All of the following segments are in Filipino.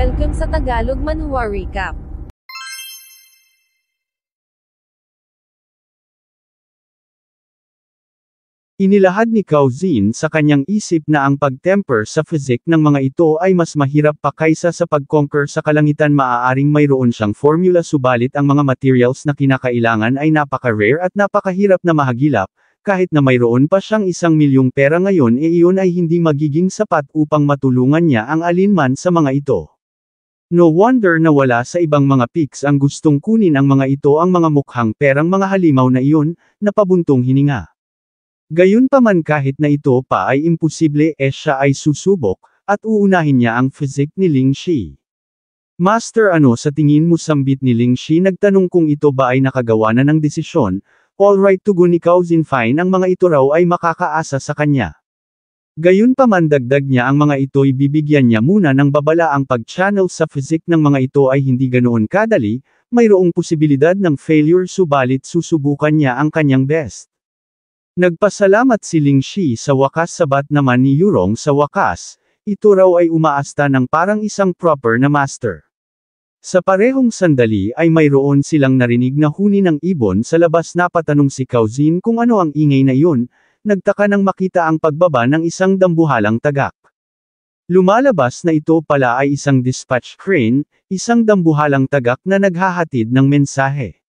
Welcome sa Tagalog Manhwa Recap. Inilahad ni Cao Zin sa kanyang isip na ang pag-temper sa physique ng mga ito ay mas mahirap pa kaysa sa pag-conquer sa kalangitan. Maaaring mayroon siyang formula, subalit ang mga materials na kinakailangan ay napaka-rare at napakahirap na mahagilap. Kahit na mayroon pa siyang 1,000,000 pera ngayon, iyon ay hindi magiging sapat upang matulungan niya ang alinman sa mga ito. No wonder na wala sa ibang mga pics ang gustong kunin ang mga ito, ang mga mukhang perang mga halimaw na iyon, na pabuntong hininga. Gayunpaman, kahit na ito pa ay imposible, siya ay susubok, at uunahin niya ang physique ni Ling Shi. Master, ano sa tingin mo? Sambit ni Ling Shi, nagtanong kung ito ba ay nakagawa na ng desisyon. Alright, tugon ni Cao Zin, fine, ang mga ito raw ay makakaasa sa kanya. Gayunpaman, dagdag niya, ang mga ito'y bibigyan niya muna ng babala. Ang pag-channel sa physique ng mga ito ay hindi ganoon kadali, mayroong posibilidad ng failure, subalit susubukan niya ang kanyang best. Nagpasalamat si Ling Shi sa wakas, sabat naman ni Yurong sa wakas, ito raw ay umaasta ng parang isang proper na master. Sa parehong sandali ay mayroon silang narinig na huni ng ibon sa labas. Napatanong si Cao Zin kung ano ang ingay na iyon, nagtaka nang makita ang pagbaba ng isang dambuhalang tagak. Lumalabas na ito pala ay isang dispatch crane, isang dambuhalang tagak na naghahatid ng mensahe.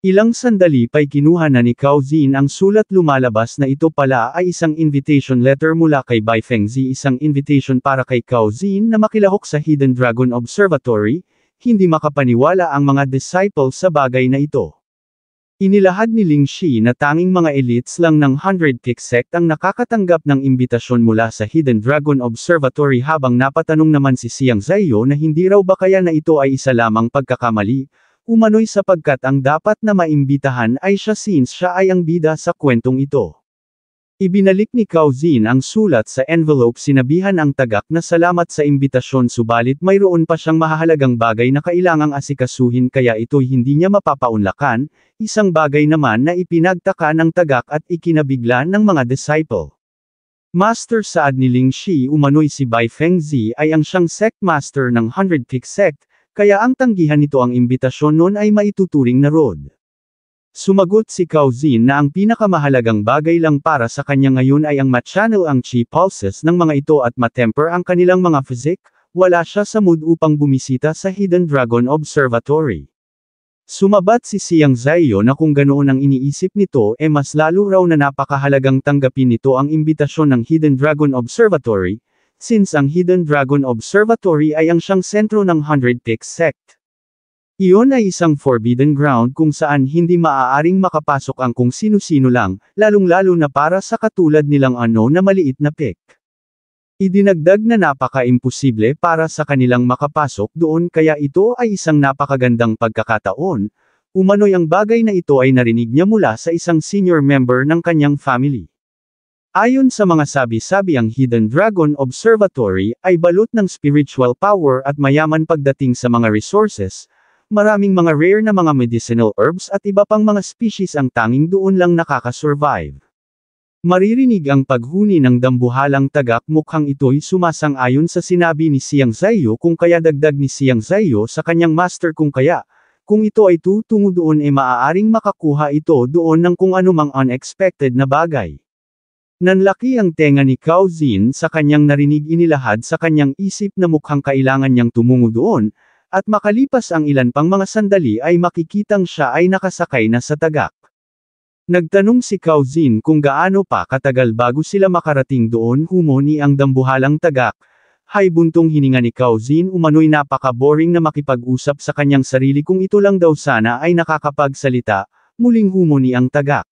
Ilang sandali pa'y kinuha na ni Cao Zin ang sulat. Lumalabas na ito pala ay isang invitation letter mula kay Bai Fengzi, isang invitation para kay Cao Zin na makilahok sa Hidden Dragon Observatory. Hindi makapaniwala ang mga disciples sa bagay na ito. Inilahad ni Ling Shi na tanging mga elites lang ng 100 Kick Sect ang nakakatanggap ng imbitasyon mula sa Hidden Dragon Observatory, habang napatanong naman si Xiang Zaiyo na hindi raw ba kaya na ito ay isa lamang pagkakamali. Umano'y sapagkat ang dapat na maimbitahan ay siya, since siya ay ang bida sa kwentong ito. Ibinalik ni Cao Zin ang sulat sa envelope. Sinabihan ang tagak na salamat sa imbitasyon, subalit mayroon pa siyang mahahalagang bagay na kailangang asikasuhin, kaya ito'y hindi niya mapapaunlakan, isang bagay naman na ipinagtaka ng tagak at ikinabigla ng mga disciple. Master, saad ni Ling Shi, umano'y si Bai Fengzi ay ang siyang sect master ng 100 Kick Sect, kaya ang tanggihan nito ang imbitasyon noon ay maituturing na road. Sumagot si Cao Zin na ang pinakamahalagang bagay lang para sa kanya ngayon ay ang ma-channel ang chi pulses ng mga ito at ma-temper ang kanilang mga physique. Wala siya sa mood upang bumisita sa Hidden Dragon Observatory. Sumabat si Xiang Zaiyo na kung ganoon ang iniisip nito, mas lalo raw na napakahalagang tanggapin nito ang imbitasyon ng Hidden Dragon Observatory, since ang Hidden Dragon Observatory ay ang siyang sentro ng 100 Kick Sect. Iyon ay isang forbidden ground kung saan hindi maaaring makapasok ang kung sino-sino lang, lalong-lalo na para sa katulad nilang na maliit na pick. Idinagdag na napaka-imposible para sa kanilang makapasok doon, kaya ito ay isang napakagandang pagkakataon. Umano'y ang bagay na ito ay narinig niya mula sa isang senior member ng kanyang family. Ayon sa mga sabi-sabi, ang Hidden Dragon Observatory ay balot ng spiritual power at mayaman pagdating sa mga resources. Maraming mga rare na mga medicinal herbs at iba pang mga species ang tanging doon lang nakakasurvive. Maririnig ang paghuni ng dambuhalang tagak. Mukhang ito'y sumasang-ayon sa sinabi ni Xiang Zaiyo, kung kaya dagdag ni Xiang Zaiyo sa kanyang master, kung ito ay tutungo doon maaaring makakuha ito doon ng kung anumang unexpected na bagay. Nanlaki ang tenga ni Cao Zin sa kanyang narinig. Inilahad sa kanyang isip na mukhang kailangan niyang tumungo doon, at makalipas ang ilan pang mga sandali ay makikitang siya ay nakasakay na sa tagak. Nagtanong si Cao Zin kung gaano pa katagal bago sila makarating doon. Humoni ang dambuhalang tagak. Hay, buntong hininga ni Cao Zin, umano'y napaka-boring na makipag-usap sa kanyang sarili. Kung ito lang daw sana ay nakakapagsalita. Muling humoni ang tagak.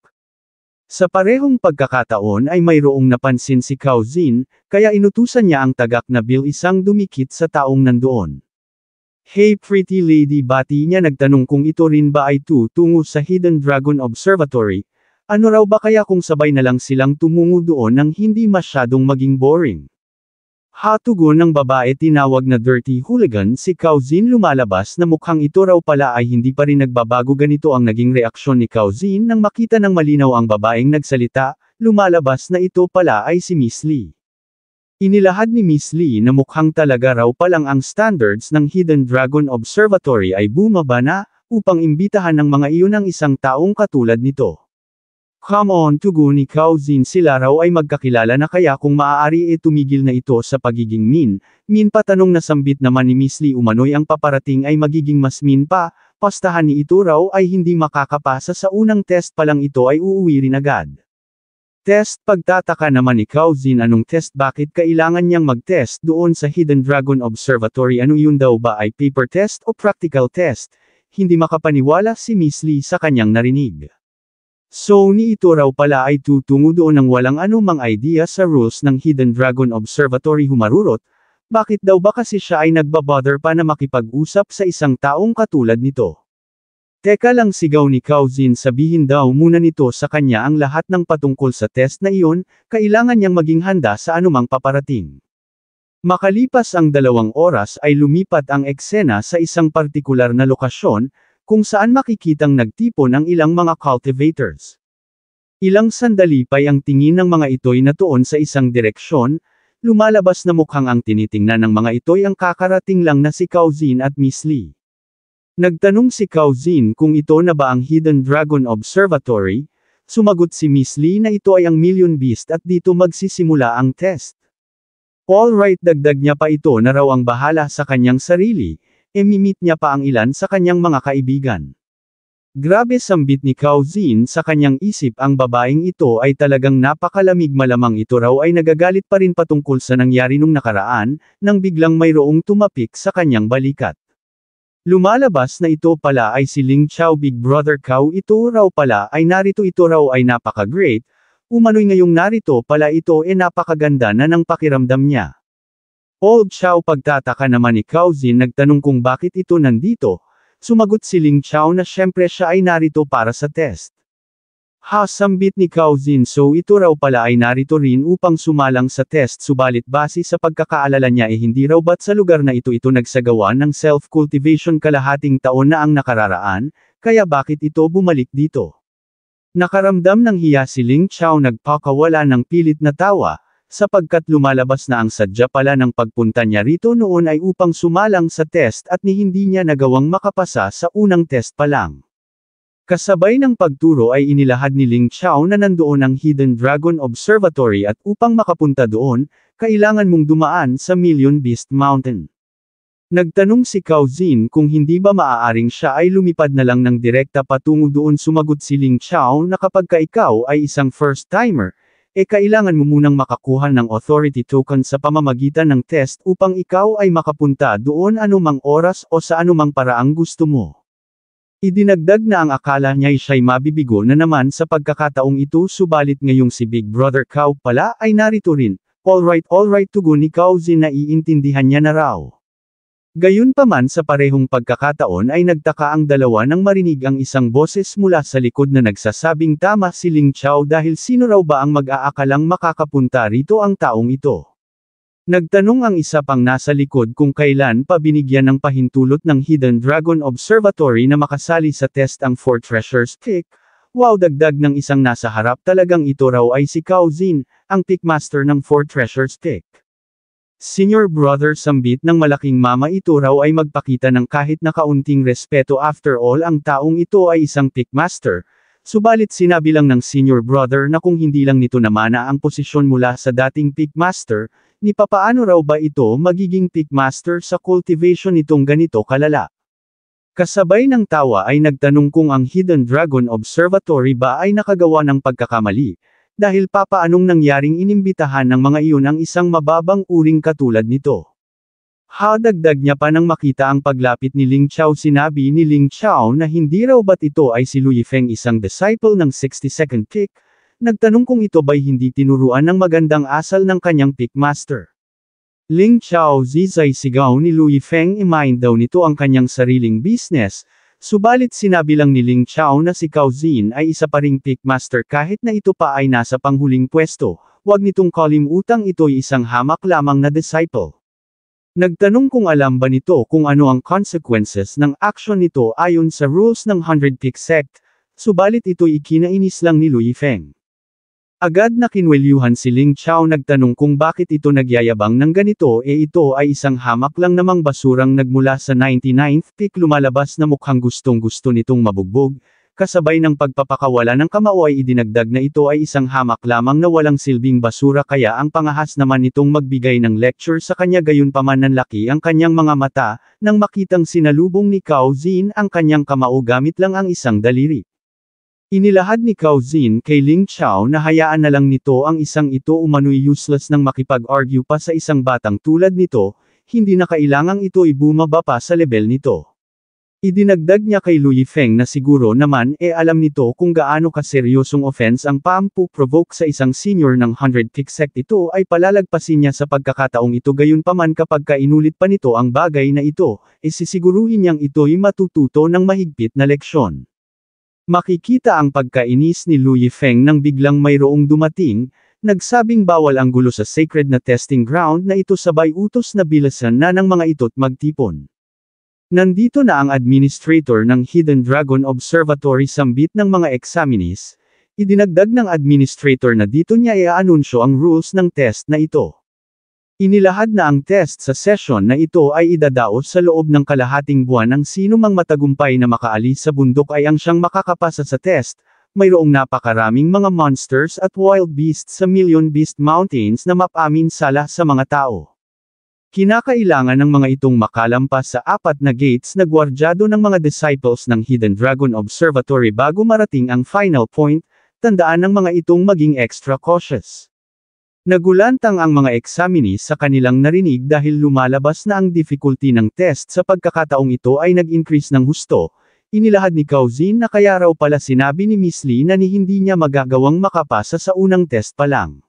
Sa parehong pagkakataon ay mayroong napansin si Cao Zin, kaya inutusan niya ang tagak na isang dumikit sa taong nandoon. Hey pretty lady, bati niya. Nagtanong kung ito rin ba ay tutungo sa Hidden Dragon Observatory. Ano raw ba kaya kung sabay na lang silang tumungo doon nang hindi masyadong maging boring? Hatugon ng babae. Tinawag na dirty hooligan si Cao Zin. Lumalabas na mukhang ito raw pala ay hindi pa rin nagbabago. Ganito ang naging reaksyon ni Cao Zin nang makita ng malinaw ang babaeng nagsalita. Lumalabas na ito pala ay si Miss Li. Inilahad ni Miss Lee na mukhang talaga raw palang ang standards ng Hidden Dragon Observatory ay bumaba na, upang imbitahan ng mga iyon ang isang taong katulad nito. Come on, tugon ni Cao Zin, sila raw ay magkakilala na kaya kung maaari tumigil na ito sa pagiging mean patanong na sambit naman ni Miss Lee umano'y ang paparating ay magiging mas mean pa, pastahan ni ito raw ay hindi makakapasa sa unang test pa lang ito ay uuwi rin agad. Test, pagtataka naman ni Cao Zin, anong test, bakit kailangan niyang mag-test doon sa Hidden Dragon Observatory, ano yun daw ba ay paper test o practical test? Hindi makapaniwala si Miss Lee sa kanyang narinig. So ni ito raw pala ay tutungo doon ng walang anumang idea sa rules ng Hidden Dragon Observatory, humarurot, bakit daw ba kasi siya ay nagbabother pa na makipag-usap sa isang taong katulad nito? Teka lang, sigaw ni Cao Zin, sabihin daw muna nito sa kanya ang lahat ng patungkol sa test na iyon, kailangan niyang maging handa sa anumang paparating. Makalipas ang 2 oras ay lumipat ang eksena sa isang partikular na lokasyon, kung saan makikitang nagtipon ang ilang mga cultivators. Ilang sandali pa'y ang tingin ng mga ito'y natuon sa isang direksyon, lumalabas na mukhang ang tinitingnan ng mga ito'y ang kakarating lang na si Cao Zin at Miss Lee. Nagtanong si Cao Zin kung ito na ba ang Hidden Dragon Observatory, sumagot si Miss Lee na ito ay ang Million Beast at dito magsisimula ang test. Alright, dagdag niya pa, ito na raw ang bahala sa kanyang sarili, meet niya pa ang ilan sa kanyang mga kaibigan. Grabe, sambit ni Cao Zin, sa kanyang isip ang babaeng ito ay talagang napakalamig, malamang ito raw ay nagagalit pa rin patungkol sa nangyari nung nakaraan, nang biglang mayroong tumapik sa kanyang balikat. Lumalabas na ito pala ay si Ling Chao, Big Brother Cao, ito raw pala ay narito, ito raw ay napaka-great, umano'y ngayong narito pala ito napakaganda na ng pakiramdam niya. Old Chao, pagtataka naman ni Cao Zin, nagtanong kung bakit ito nandito, sumagot si Ling Chao na syempre siya ay narito para sa test. Ha, sambit ni Cao Zin, so ito raw pala ay narito rin upang sumalang sa test, subalit base sa pagkakaalala niya hindi raw ba't sa lugar na ito nagsagawa ng self-cultivation kalahating taon na ang nakararaan, kaya bakit ito bumalik dito? Nakaramdam ng hiya si Ling Chao, nagpakawala ng pilit na tawa, sapagkat lumalabas na ang sadya pala ng pagpunta niya rito noon ay upang sumalang sa test at hindi niya nagawang makapasa sa unang test pa lang. Kasabay ng pagturo ay inilahad ni Ling Chao na nandoon ang Hidden Dragon Observatory at upang makapunta doon, kailangan mong dumaan sa Million Beast Mountain. Nagtanong si Cao Zin kung hindi ba maaaring siya ay lumipad na lang ng direkta patungo doon, sumagot si Ling Chao na kapag ikaw ay isang first-timer, kailangan mo munang makakuha ng authority token sa pamamagitan ng test upang ikaw ay makapunta doon anumang oras o sa anumang paraang gusto mo. Idinagdag na ang akala niya siya'y mabibigo na naman sa pagkakataong ito, subalit ngayong si Big Brother Cao pala ay narito rin. Alright, tugon ni Cao Zin na iintindihan niya na raw. Gayunpaman, sa parehong pagkakataon ay nagtaka ang dalawa nang marinig ang isang boses mula sa likod na nagsasabing tama si Ling Chao, dahil sino raw ba ang mag-aakalang makakapunta rito ang taong ito. Nagtanong ang isa pang nasa likod kung kailan pa binigyan ng pahintulot ng Hidden Dragon Observatory na makasali sa test ang 4 Treasures Pick. Wow, dagdag ng isang nasa harap, talagang ito raw ay si Cao Zin, ang pickmaster ng 4 Treasures Pick. Senior brother, sambit ng malaking mama, ito raw ay magpakita ng kahit na kaunting respeto, after all ang taong ito ay isang pickmaster, subalit sinabi lang ng senior brother na kung hindi lang nito namana ang posisyon mula sa dating pickmaster, ni papaano raw ba ito magiging pickmaster sa cultivation nitong ganito kalala. Kasabay ng tawa ay nagtanong kung ang Hidden Dragon Observatory ba ay nakagawa ng pagkakamali, dahil papaanong nangyaring inimbitahan ng mga iyon ang isang mababang uring katulad nito. Dagdag niya pa nang makita ang paglapit ni Ling Chao, sinabi ni Ling Chao na hindi raw ba't ito ay si Louis Feng, isang disciple ng 62nd Pick, nagtanong kung ito ba'y hindi tinuruan ng magandang asal ng kanyang pickmaster. Ling Chao, zizay, sigaw ni Louis Feng, mind daw nito ang kanyang sariling business. Subalit sinabi lang ni Ling Chao na si Cao Zin ay isa pa ring pickmaster kahit na ito pa ay nasa panghuling pwesto, wag nitong kalimutang ito'y isang hamak lamang na disciple. Nagtanong kung alam ba nito kung ano ang consequences ng action nito ayon sa rules ng 100 Pick Sect, subalit ito'y ikinainis lang ni Louis Feng. Agad na kinwelyuhan si Ling Chao, nagtanong kung bakit ito nagyayabang ng ganito, ito ay isang hamak lang namang basurang nagmula sa 99th peak, lumalabas na mukhang gustong-gusto nitong mabugbog. Kasabay ng pagpapakawala ng kamao ay idinagdag na ito ay isang hamak lamang na walang silbing basura, kaya ang pangahas naman nitong magbigay ng lecture sa kanya. Gayunpaman nanlaki ang kanyang mga mata, nang makitang sinalubong ni Cao Zin ang kanyang kamao gamit lang ang isang daliri. Inilahad ni Cao Zin kay Ling Chao na hayaan na lang nito ang isang ito, umano'y useless nang makipag-argue pa sa isang batang tulad nito, hindi na kailangang ito'y bumaba pa sa level nito. Idinagdag niya kay Lu Yifeng na siguro naman alam nito kung gaano kaseryosong offense ang pampu-provoke sa isang senior ng 100 kick sect, ito ay palalagpasin niya sa pagkakataong ito. Gayunpaman kapag inulit pa nito ang bagay na ito, sisiguruhin niyang ito'y matututo ng mahigpit na leksyon. Makikita ang pagkainis ni Lu Yifeng nang biglang mayroong dumating, nagsabing bawal ang gulo sa sacred na testing ground na ito, sabay utos na bilasan na ng mga ito't magtipon. Nandito na ang administrator ng Hidden Dragon Observatory sambit ng mga examinees. Idinagdag ng administrator na dito niya i-aanunsyo ang rules ng test na ito. Inilahad na ang test sa session na ito ay idadaos sa loob ng kalahating buwan. Ang sino mang matagumpay na makaalis sa bundok ay ang siyang makakapasa sa test. Mayroong napakaraming mga monsters at wild beasts sa Million Beast Mountains na mapaminsala sa mga tao. Kinakailangan ng mga itong makalampas sa 4 na gates na gwardyado ng mga disciples ng Hidden Dragon Observatory bago marating ang final point. Tandaan ng mga itong maging extra cautious. Nagulantang ang mga examinees sa kanilang narinig dahil lumalabas na ang difficulty ng test. Sa pagkakataong ito ay nag-increase ng husto. Inilahad ni Cao Zin na kaya raw pala sinabi ni Miss Li na hindi niya magagawang makapasa sa unang test pa lang.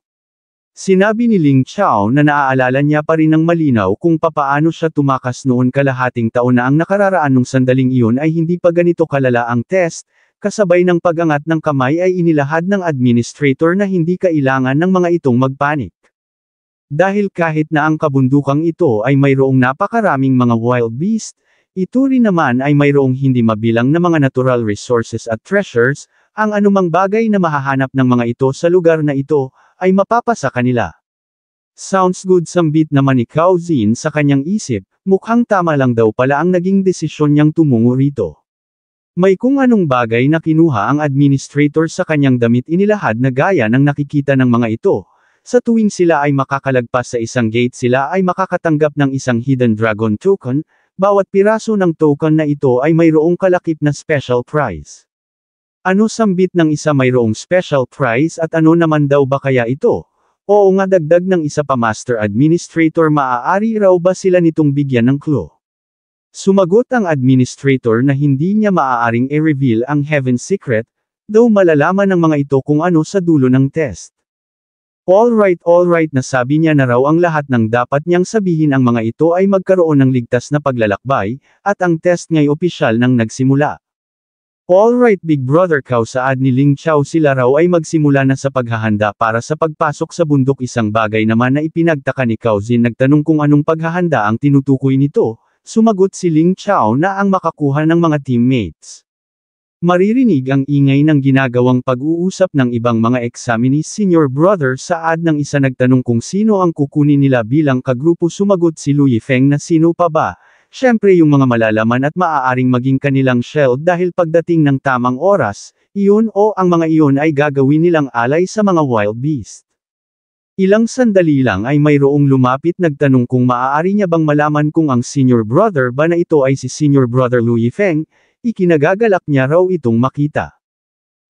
Sinabi ni Ling Chao na naaalala niya pa rin ng malinaw kung papaano siya tumakas noon kalahating taon na ang nakararaan. Nung sandaling iyon ay hindi pa ganito kalala ang test. Kasabay ng pag-angat ng kamay ay inilahad ng administrator na hindi kailangan ng mga itong magpanik. Dahil kahit na ang kabundukang ito ay mayroong napakaraming mga wild beast, ito rin naman ay mayroong hindi mabilang na mga natural resources at treasures. Ang anumang bagay na mahahanap ng mga ito sa lugar na ito, ay mapapasa kanila. Sounds good, sambit naman ni Cao Zin sa kanyang isip, mukhang tama lang daw pala ang naging desisyon niyang tumungo rito. May kung anong bagay na kinuha ang administrator sa kanyang damit, inilahad na gaya ng nakikita ng mga ito. Sa tuwing sila ay makakalagpas sa isang gate, sila ay makakatanggap ng isang Hidden Dragon token. Bawat piraso ng token na ito ay mayroong kalakip na special prize. Ano, sambit ng isa, mayroong special prize at ano naman daw ba kaya ito? Oo nga, dagdag ng isa pa, Master Administrator, maaari raw ba sila nitong bigyan ng clue? Sumagot ang administrator na hindi niya maaaring i-reveal ang Heaven Secret, daw malalaman ng mga ito kung ano sa dulo ng test. Alright, na sabi niya na raw ang lahat ng dapat niyang sabihin. Ang mga ito ay magkaroon ng ligtas na paglalakbay, at ang test nga'y opisyal nang nagsimula. Alright, Big Brother Cao, saad ni Ling Chao, sila raw ay magsimula na sa paghahanda para sa pagpasok sa bundok. Isang bagay naman na ipinagtaka ni Cao Zin, nagtanong kung anong paghahanda ang tinutukoy nito. Sumagot si Ling Chao na ang makakuha ng mga teammates. Maririnig ang ingay ng ginagawang pag-uusap ng ibang mga examinees. Senior Brother, saad ng isa, nagtanong kung sino ang kukunin nila bilang kagrupo. Sumagot si Lu Yifeng na sino pa ba? Siyempre yung mga malalaman at maaaring maging kanilang shield dahil pagdating ng tamang oras, iyon o ang mga iyon ay gagawin nilang alay sa mga wild beast. Ilang sandali lang ay mayroong lumapit, nagtanong kung maaari niya bang malaman kung ang senior brother ba na ito ay si Senior Brother Lu Yifeng. Ikinagagalak niya raw itong makita.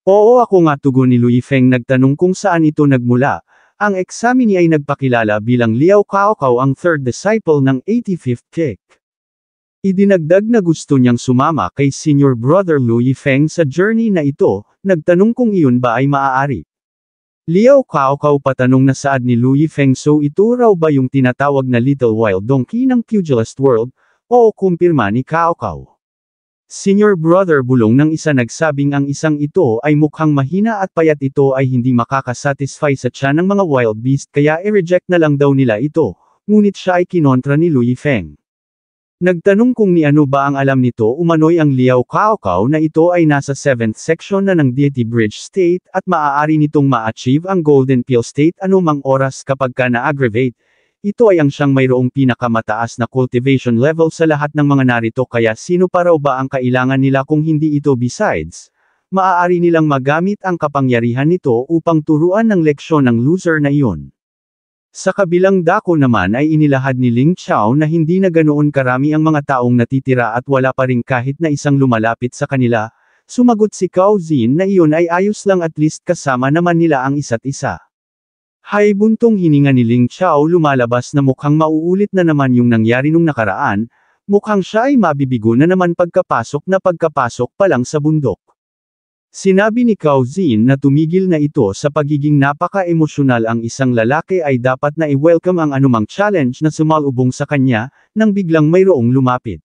Oo, ako nga, tugon ni Lu Yifeng. Nagtanong kung saan ito nagmula. Ang examinee ay nagpakilala bilang Liao Cao, ang third disciple ng 85th kick. Idinagdag na gusto niyang sumama kay Senior Brother Lu Yifeng sa journey na ito. Nagtanong kung iyon ba ay maaari. Liao Cao, patanong na saad ni Lu Yifeng, so ito raw ba yung tinatawag na Little Wild Donkey ng Pugilist World? Oo, kumpirma ni Cao. Senior Brother bulong ng isa, nagsabing ang isang ito ay mukhang mahina at payat, ito ay hindi makakasatisfy sa tiyan ng mga wild beast kaya i-reject na lang daw nila ito. Ngunit siya ay kinontra ni Lu Yifeng. Nagtanong kung ni ano ba ang alam nito umano'y ang Liao Cao Cao na ito ay nasa 7th section na ng Deity Bridge State at maaari nitong ma-achieve ang Golden Peel State anumang oras kapag ka na-aggravate. Ito ay ang siyang mayroong pinakamataas na cultivation level sa lahat ng mga narito kaya sino pa raw ba ang kailangan nila kung hindi ito besides? Maaari nilang magamit ang kapangyarihan nito upang turuan ng leksyon ng loser na iyon. Sa kabilang dako naman ay inilahad ni Ling Chao na hindi na ganoon karami ang mga taong natitira at wala pa rin kahit na isang lumalapit sa kanila. Sumagot si Cao Zin na iyon ay ayos lang at least kasama naman nila ang isa't isa. Hay buntong hininga ni Ling Chao lumalabas na mukhang mauulit na naman yung nangyari nung nakaraan, mukhang siya ay mabibigo na naman pagkapasok pa lang sa bundok. Sinabi ni Cao Zin na tumigil na ito sa pagiging napaka-emosyonal ang isang lalaki ay dapat na i-welcome ang anumang challenge na sumalubong sa kanya, nang biglang mayroong lumapit.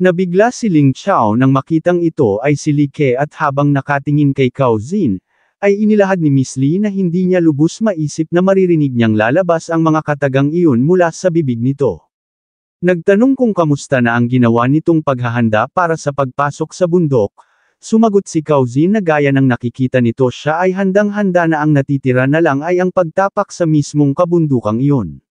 Nabigla si Ling Chao nang makitang ito ay si Li Ke at habang nakatingin kay Cao Zin, ay inilahad ni Miss Li na hindi niya lubos maisip na maririnig niyang lalabas ang mga katagang iyon mula sa bibig nito. Nagtanong kung kamusta na ang ginawa nitong paghahanda para sa pagpasok sa bundok. Sumagot si Cao Zin na gaya ng nakikita nito siya ay handang-handa na ang natitira na lang ay ang pagtapak sa mismong kabundukang iyon.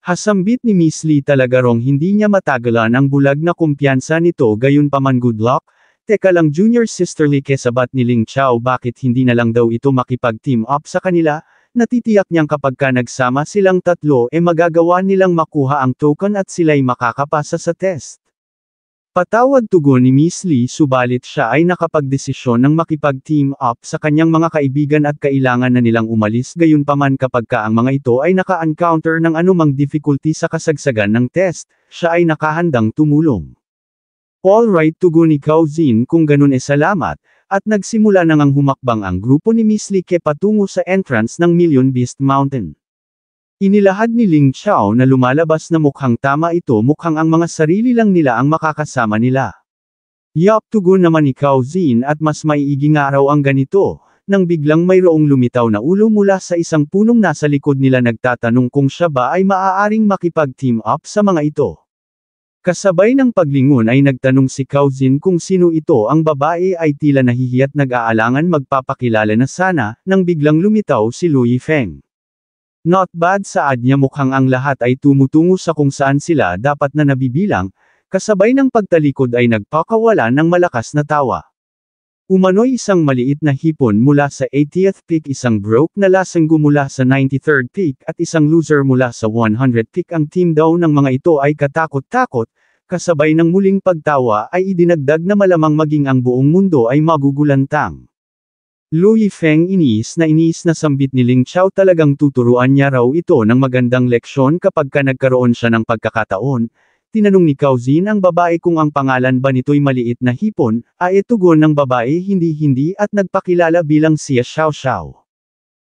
Hasambit ni Miss Li talaga rong hindi niya matagalan ang bulag na kumpiyansa nito gayunpaman good luck, teka lang junior sisterly kesabat ni Ling Chao bakit hindi na lang daw ito makipag-team up sa kanila, natitiyak niyang kapag ka nagsama silang tatlo magagawa nilang makuha ang token at sila'y makakapasa sa test. Patawad tugon ni Miss Li subalit siya ay nakapagdesisyon ng makipag-team up sa kanyang mga kaibigan at kailangan na nilang umalis gayunpaman kapag ka ang mga ito ay naka-encounter ng anumang difficulty sa kasagsagan ng test, siya ay nakahandang tumulong. Alright tugon ni Cao Zin kung ganun salamat, at nagsimula na ngang humakbang ang grupo ni Miss Li Ke patungo sa entrance ng Million Beast Mountain. Inilahad ni Ling Chao na lumalabas na mukhang tama ito mukhang ang mga sarili lang nila ang makakasama nila. Yup tugon naman ni Cao Zin at mas maiigi nga raw ang ganito, nang biglang mayroong lumitaw na ulo mula sa isang punong nasa likod nila nagtatanong kung siya ba ay maaaring makipag-team up sa mga ito. Kasabay ng paglingon ay nagtanong si Cao Zin kung sino ito ang babae ay tila nahihiya't nag-aalangan magpapakilala na sana, nang biglang lumitaw si Lu Yifeng. Not bad saad niya mukhang ang lahat ay tumutungo sa kung saan sila dapat na nabibilang, kasabay ng pagtalikod ay nagpakawala ng malakas na tawa. Umano'y isang maliit na hipon mula sa 80th peak isang broke na lasanggo mula sa 93rd peak at isang loser mula sa 100th peak ang team daw ng mga ito ay katakot-takot, kasabay ng muling pagtawa ay idinagdag na malamang maging ang buong mundo ay magugulantang. Lu Yifeng iniis na sambit ni Ling Chao talagang tuturuan niya raw ito ng magandang leksyon kapag ka nagkaroon siya ng pagkakataon. Tinanong ni Cao Zin ang babae kung ang pangalan ba nito'y maliit na hipon, ay tugon ng babae hindi at nagpakilala bilang Xia Xiao Xiao.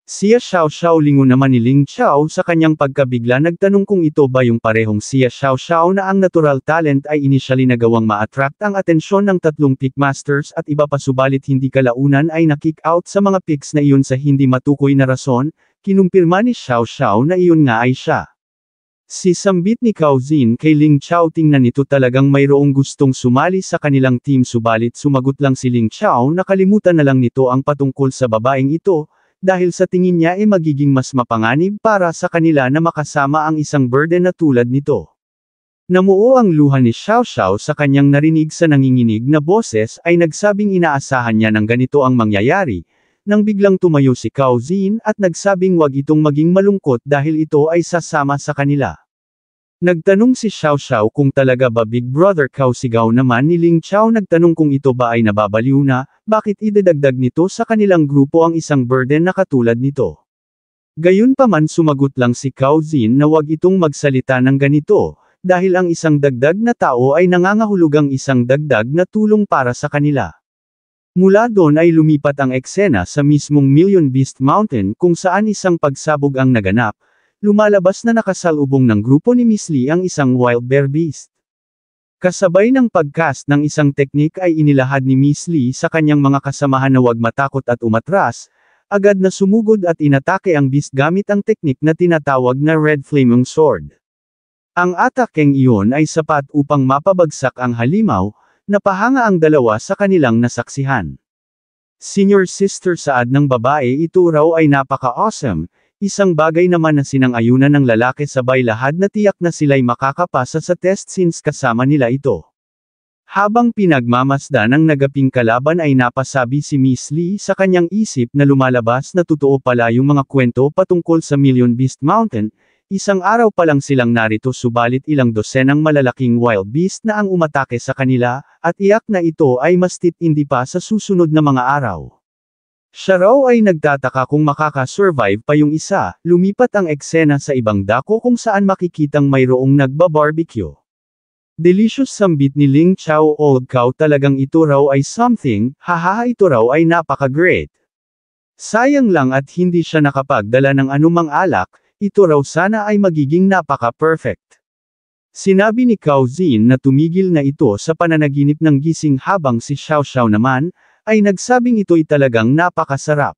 Xia Xiao Xiao lingon naman ni Ling Chao sa kanyang pagkabigla nagtanong kung ito ba yung parehong Xia Xiao Xiao na ang natural talent ay initially nagawang ma-attract ang atensyon ng tatlong pick masters at iba pa subalit hindi kalaunan ay na-kick out sa mga picks na iyon sa hindi matukoy na rason, kinumpirma ni Xiao Xiao na iyon nga ay siya. Si sambit ni Cao Zin kay Ling Chao tingnan nito talagang mayroong gustong sumali sa kanilang team subalit sumagot lang si Ling Chao nakalimutan na lang nito ang patungkol sa babaeng ito, dahil sa tingin niya ay magiging mas mapanganib para sa kanila na makasama ang isang burden na tulad nito. Namuo ang luha ni Xiao Xiao sa kanyang narinig sa nanginginig na boses ay nagsabing inaasahan niya ng ganito ang mangyayari, nang biglang tumayo si Cao Zin at nagsabing wag itong maging malungkot dahil ito ay sasama sa kanila. Nagtanong si Xiao Xiao kung talaga ba Big Brother Cao sigaw naman ni Ling Chao nagtanong kung ito ba ay nababaliw na, bakit idadagdag nito sa kanilang grupo ang isang burden na katulad nito. Gayunpaman sumagot lang si Cao Zin na wag itong magsalita ng ganito, dahil ang isang dagdag na tao ay nangangahulugang isang dagdag na tulong para sa kanila. Mula doon ay lumipat ang eksena sa mismong Million Beast Mountain kung saan isang pagsabog ang naganap. Lumalabas na nakasalubong ng grupo ni Miss Li ang isang wild bear beast. Kasabay ng pagcast ng isang teknik ay inilahad ni Miss Li sa kanyang mga kasamahan na wag matakot at umatras, agad na sumugod at inatake ang beast gamit ang teknik na tinatawag na Red Flaming Sword. Ang atakeng iyon ay sapat upang mapabagsak ang halimaw, napahanga ang dalawa sa kanilang nasaksihan. Senior sister saad ng babae ito raw ay napaka-awesome, isang bagay naman na sinang-ayunan ng lalaki sabay lahad na tiyak na sila'y makakapasa sa test since kasama nila ito. Habang pinagmamasdan ng nagaping kalaban ay napasabi si Miss Lee sa kanyang isip na lumalabas na totoo pala yung mga kwento patungkol sa Million Beast Mountain. Isang araw pa lang silang narito subalit ilang dosenang malalaking wild beast na ang umatake sa kanila, at iyak na ito ay mas titindi pa sa susunod na mga araw. Siya raw ay nagtataka kung makaka-survive pa yung isa, lumipat ang eksena sa ibang dako kung saan makikitang mayroong nagba-barbecue. Delicious sambit ni Ling Chow, old cow talagang ito raw ay something, hahaha ito raw ay napaka-great. Sayang lang at hindi siya nakapagdala ng anumang alak, ito raw sana ay magiging napaka-perfect. Sinabi ni Cao Zin na tumigil na ito sa pananaginip ng gising habang si Xiao Xiao naman, ay nagsabing ito'y talagang napakasarap.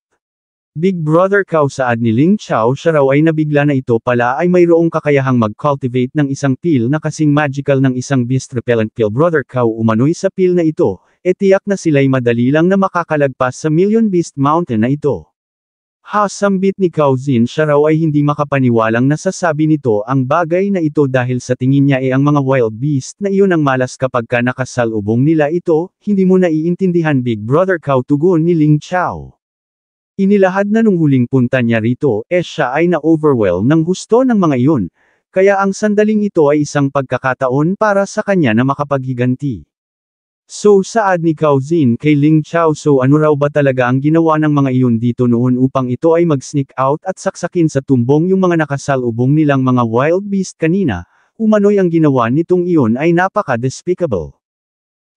Big Brother Cao saad ni Ling Chow siya raw ay nabigla na ito pala ay mayroong kakayahang mag-cultivate ng isang pill na kasing magical ng isang beast repellent pill. Brother Cao umano'y sa pill na ito, tiyak na sila'y madali lang na makakalagpas sa Million Beast Mountain na ito. Sambit ni Cao Zin siya raw ay hindi makapaniwalang nasasabi nito ang bagay na ito dahil sa tingin niya ang mga wild beast na iyon ang malas kapag ka nakasalubong nila ito, hindi mo naiintindihan Big Brother Cao tugon ni Ling Chow. Inilahad na nung huling punta niya rito, siya ay na-overwhelm ng gusto ng mga iyon, kaya ang sandaling ito ay isang pagkakataon para sa kanya na makapaghiganti. So saad ni Cao Zin kay Ling Chow so ano raw ba talaga ang ginawa ng mga iyon dito noon upang ito ay mag-sneak out at saksakin sa tumbong yung mga nakasalubong nilang mga wild beast kanina, umano'y ang ginawa nitong iyon ay napaka-despicable.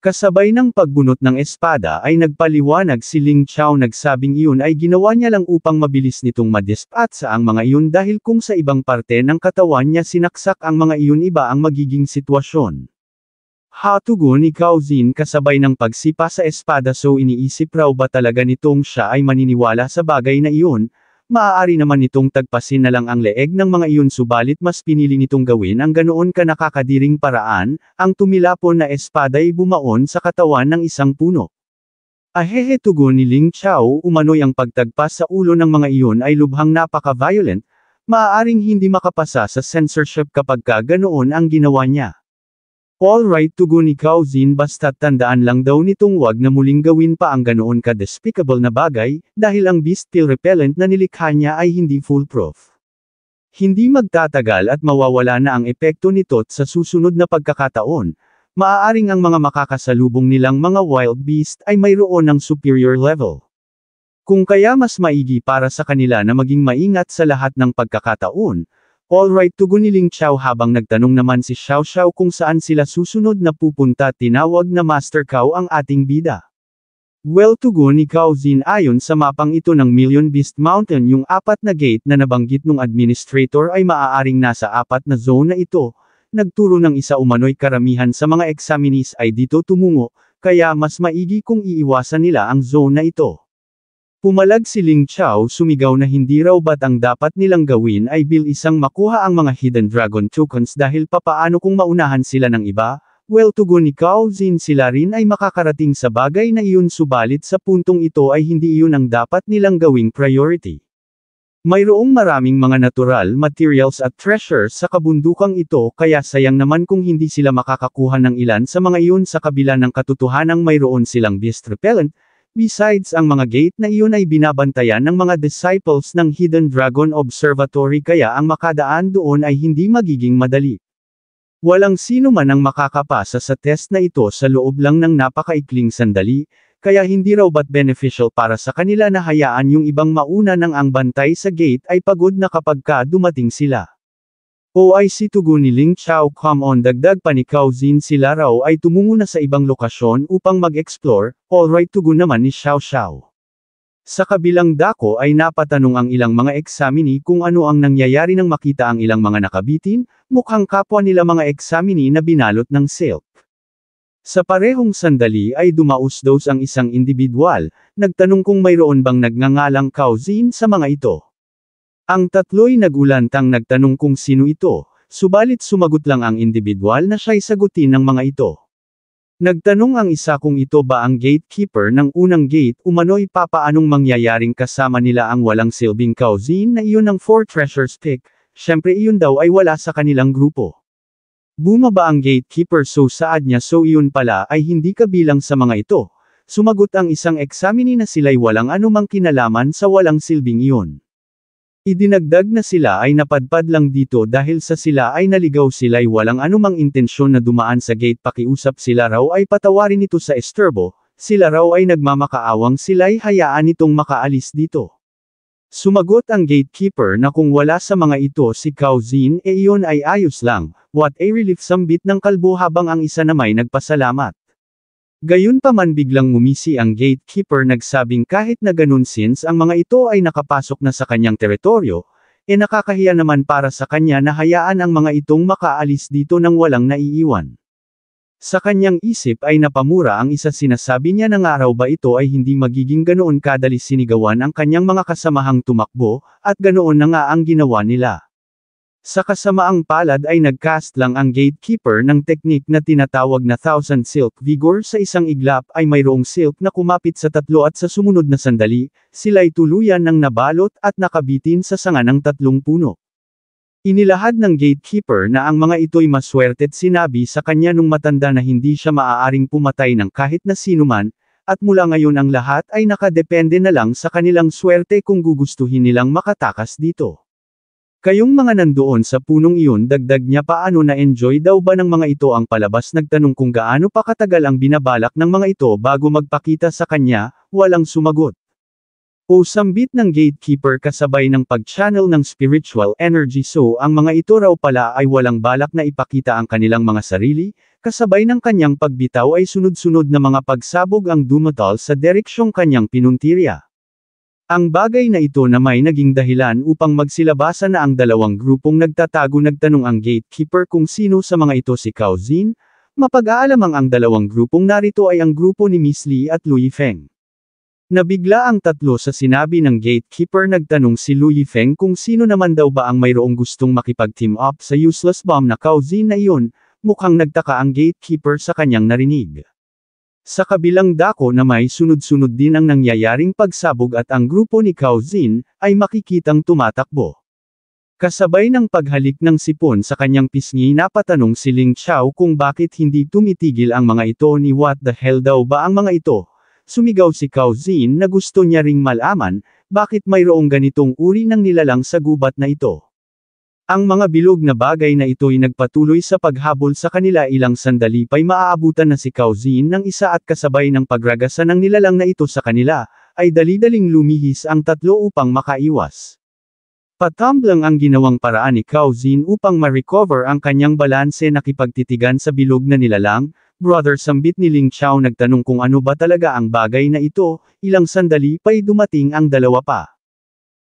Kasabay ng pagbunot ng espada ay nagpaliwanag si Ling Chow nagsabing iyon ay ginawa niya lang upang mabilis nitong madispatsa ang mga iyon dahil kung sa ibang parte ng katawan niya sinaksak ang mga iyon iba ang magiging sitwasyon. Tugon ni Cao Zin kasabay ng pagsipa sa espada so iniisip raw ba talaga nitong siya ay maniniwala sa bagay na iyon, maaari naman nitong tagpasin na lang ang leeg ng mga iyon subalit mas pinili nitong gawin ang ganoon ka nakakadiring paraan, ang tumilapon na espada ay bumaon sa katawan ng isang puno. Ahehe tugon ni Ling Chow umano'y ang pagtagpas sa ulo ng mga iyon ay lubhang napaka-violent, maaaring hindi makapasa sa censorship kapag ka ganoon ang ginawa niya. Alright tugon ni Cao Zin basta't tandaan lang daw nitong wag na muling gawin pa ang ganoon ka-despicable na bagay, dahil ang beast pill repellent na nilikha niya ay hindi foolproof. Hindi magtatagal at mawawala na ang epekto nito sa susunod na pagkakataon, maaaring ang mga makakasalubong nilang mga wild beast ay mayroon ng superior level. Kung kaya mas maigi para sa kanila na maging maingat sa lahat ng pagkakataon. Alright tugon ni Ling Chow habang nagtanong naman si Xiao Xiao kung saan sila susunod na pupunta tinawag na Master Cao ang ating bida. Well tugon ni Cao Zin ayon sa mapang ito ng Million Beast Mountain yung apat na gate na nabanggit nung administrator ay maaaring nasa apat na zone na ito, nagturo ng isa umano'y karamihan sa mga examinees ay dito tumungo, kaya mas maigi kung iiwasan nila ang zone na ito. Pumalag si Ling Chow sumigaw na hindi raw ba't ang dapat nilang gawin ay isang makuha ang mga hidden dragon tokens dahil papaano kung maunahan sila ng iba, well tugon ni Cao Zin sila rin ay makakarating sa bagay na iyon subalit sa puntong ito ay hindi iyon ang dapat nilang gawing priority. Mayroong maraming mga natural materials at treasures sa kabundukang ito kaya sayang naman kung hindi sila makakakuha ng ilan sa mga iyon sa kabila ng katotohanang mayroon silang beast repellent. Besides ang mga gate na iyon ay binabantayan ng mga disciples ng Hidden Dragon Observatory kaya ang makadaan doon ay hindi magiging madali. Walang sino man ang makakapasa sa test na ito sa loob lang ng napakaikling sandali, kaya hindi raw ba't beneficial para sa kanila na hayaan yung ibang mauna ng ang bantay sa gate ay pagod na kapag ka dumating sila. OIC tugon ni Ling Chow come on dagdag pa ni Cao Zin sila raw ay tumungo na sa ibang lokasyon upang mag-explore, alright tugon naman ni Xiao Xiao. Sa kabilang dako ay napatanong ang ilang mga examinee kung ano ang nangyayari nang makita ang ilang mga nakabitin, mukhang kapwa nila mga examinee na binalot ng silk. Sa parehong sandali ay dumausdos ang isang individual, nagtanong kung mayroon bang nagngangalang Cao Zin sa mga ito. Ang tatlo'y nagulantang nagtanong kung sino ito, subalit sumagot lang ang individual na siya'y sagutin ng mga ito. Nagtanong ang isa kung ito ba ang gatekeeper ng unang gate umano'y papaanong mangyayaring kasama nila ang walang silbing Kauzin na iyon ang 4 treasures pick, syempre iyon daw ay wala sa kanilang grupo. Bumaba ang gatekeeper so saad niya so iyon pala ay hindi kabilang sa mga ito. Sumagot ang isang examinee na sila'y walang anumang kinalaman sa walang silbing iyon. Idinagdag na sila ay napadpad lang dito dahil sa sila ay naligaw sila'y walang anumang intensyon na dumaan sa gate pakiusap sila raw ay patawarin ito sa estorbo, sila raw ay nagmamakaawang sila'y hayaan itong makaalis dito. Sumagot ang gatekeeper na kung wala sa mga ito si Kauzin iyon ay ayos lang, what a relief sambit ng kalbo habang ang isa na may nagpasalamat. Gayunpaman biglang ngumisi ang gatekeeper nagsabing kahit na ganun since ang mga ito ay nakapasok na sa kanyang teritoryo, nakakahiya naman para sa kanya na hayaan ang mga itong makaalis dito nang walang naiiwan. Sa kanyang isip ay napamura ang isa sinasabi niya na nga raw ba ito ay hindi magiging ganoon kadali sinigawan ang kanyang mga kasamahang tumakbo, at ganoon na nga ang ginawa nila. Sa kasamaang palad ay nagcast lang ang gatekeeper ng teknik na tinatawag na Thousand Silk Vigor sa isang iglap ay mayroong silk na kumapit sa tatlo at sa sumunod na sandali, sila'y tuluyan ng nabalot at nakabitin sa sanga ng 3 puno. Inilahad ng gatekeeper na ang mga ito'y maswerte't sinabi sa kanya nung matanda na hindi siya maaaring pumatay ng kahit na sinuman, at mula ngayon ang lahat ay nakadepende na lang sa kanilang swerte kung gugustuhin nilang makatakas dito. Kayong mga nandoon sa punong iyon dagdag niya paano na-enjoy daw ba ng mga ito ang palabas nagtanong kung gaano pa katagal ang binabalak ng mga ito bago magpakita sa kanya, walang sumagot. O sambit ng gatekeeper kasabay ng pag-channel ng spiritual energy so ang mga ito raw pala ay walang balak na ipakita ang kanilang mga sarili, kasabay ng kanyang pagbitaw ay sunod-sunod na mga pagsabog ang dumatal sa direksyong kanyang pinuntirya. Ang bagay na ito na may naging dahilan upang magsilabasan na ang dalawang grupong nagtatago nagtanong ang gatekeeper kung sino sa mga ito si Kauzin, mapag-aalamang ang dalawang grupong narito ay ang grupo ni Miss Lee at Louis Feng. Nabigla ang tatlo sa sinabi ng gatekeeper nagtanong si Louis Feng kung sino naman daw ba ang mayroong gustong makipag-team up sa useless bomb na Kauzin na iyon, mukhang nagtaka ang gatekeeper sa kanyang narinig. Sa kabilang dako na may sunod-sunod din ang nangyayaring pagsabog at ang grupo ni Kauzin, ay makikitang tumatakbo. Kasabay ng paghalik ng sipon sa kanyang pisngi napatanong si Ling Chao kung bakit hindi tumitigil ang mga ito ni what the hell daw ba ang mga ito. Sumigaw si Kauzin na gusto niya ring malaman, bakit mayroong ganitong uri ng nilalang sa gubat na ito. Ang mga bilog na bagay na ito'y nagpatuloy sa paghabol sa kanila ilang sandali pa'y maaabutan na si Kauzin ng isa at kasabay ng pagragasa ng nilalang na ito sa kanila, ay dali-daling lumihis ang tatlo upang makaiwas. Patamblang ang ginawang paraan ni Kauzin upang ma-recover ang kanyang balanse nakipagtitigan sa bilog na nilalang, brother sambit ni Ling Chao nagtanong kung ano ba talaga ang bagay na ito, ilang sandali pa'y dumating ang dalawa pa.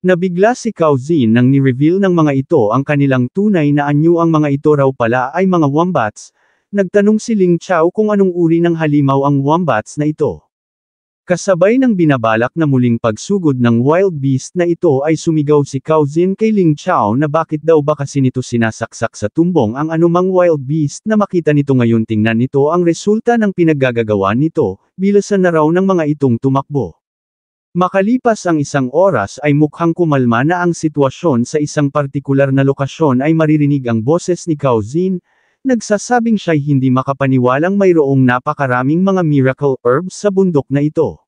Nabigla si Kauzin nang ni-reveal ng mga ito ang kanilang tunay na anyo ang mga ito raw pala ay mga wombats, nagtanong si Ling Chao kung anong uri ng halimaw ang wombats na ito. Kasabay ng binabalak na muling pagsugod ng wild beast na ito ay sumigaw si Kauzin kay Ling Chao na bakit daw ba kasi nito sinasaksak sa tumbong ang anumang wild beast na makita nito ngayon tingnan nito ang resulta ng pinaggagawa nito, bilasan na raw ng mga itong tumakbo. Makalipas ang isang oras ay mukhang kumalma na ang sitwasyon sa isang partikular na lokasyon ay maririnig ang boses ni Kauzin, nagsasabing siya'y hindi makapaniwalang mayroong napakaraming mga miracle herbs sa bundok na ito.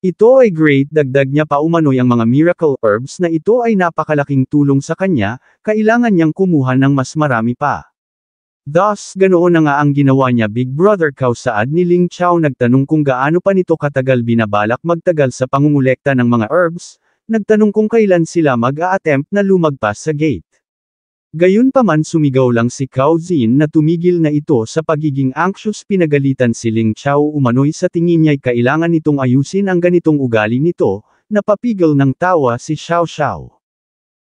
Ito ay great dagdag niya pa umano'y ang mga miracle herbs na ito ay napakalaking tulong sa kanya, kailangan niyang kumuha ng mas marami pa. Thus, ganoon na nga ang ginawa niya Big Brother kausaad ni Ling Chao nagtanong kung gaano pa nito katagal binabalak magtagal sa pangungulekta ng mga herbs, nagtanong kung kailan sila mag-a-attempt na lumagpas sa gate. Gayunpaman sumigaw lang si Kauzin na tumigil na ito sa pagiging anxious pinagalitan si Ling Chao umano'y sa tingin niya'y kailangan nitong ayusin ang ganitong ugali nito, napapigil ng tawa si Xiao Xiao.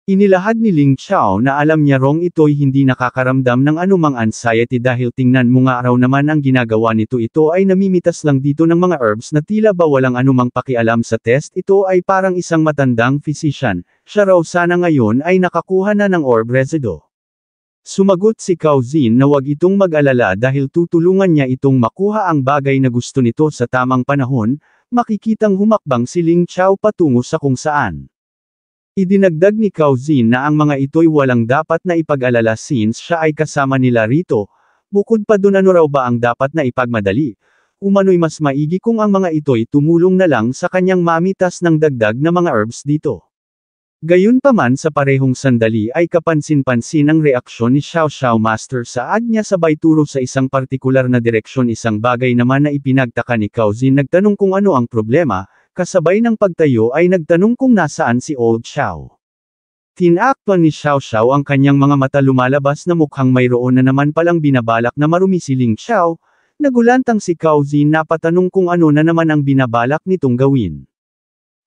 Inilahad ni Ling Chao na alam niya rong ito'y hindi nakakaramdam ng anumang anxiety dahil tingnan mo nga raw naman ang ginagawa nito ito ay namimitas lang dito ng mga herbs na tila ba walang anumang pakialam sa test ito ay parang isang matandang physician, siya raw sana ngayon ay nakakuha na ng orb resido. Sumagot si Cao Zin na wag itong mag-alala dahil tutulungan niya itong makuha ang bagay na gusto nito sa tamang panahon, makikitang humakbang si Ling Chao patungo sa kung saan. Idinagdag ni Cao Zin na ang mga ito'y walang dapat na ipag-alala since siya ay kasama nila rito, bukod pa dun ano raw ba ang dapat na ipagmadali. Umano'y mas maigi kung ang mga ito'y tumulong na lang sa kanyang mamitas ng dagdag na mga herbs dito. Gayunpaman sa parehong sandali ay kapansin-pansin ang reaksyon ni Xiao Xiao Master sa ad niya sabay turo sa isang partikular na direksyon. Isang bagay naman na ipinagtaka ni Cao Zin, nagtanong kung ano ang problema, kasabay ng pagtayo ay nagtanong kung nasaan si Old Xiao. Tinakpan ni Xiao Xiao ang kanyang mga mata, lumalabas na mukhang mayroon na naman palang binabalak na marumi si Ling Xiao. Nagulantang si Cao Zin na patanong kung ano na naman ang binabalak nitong gawin.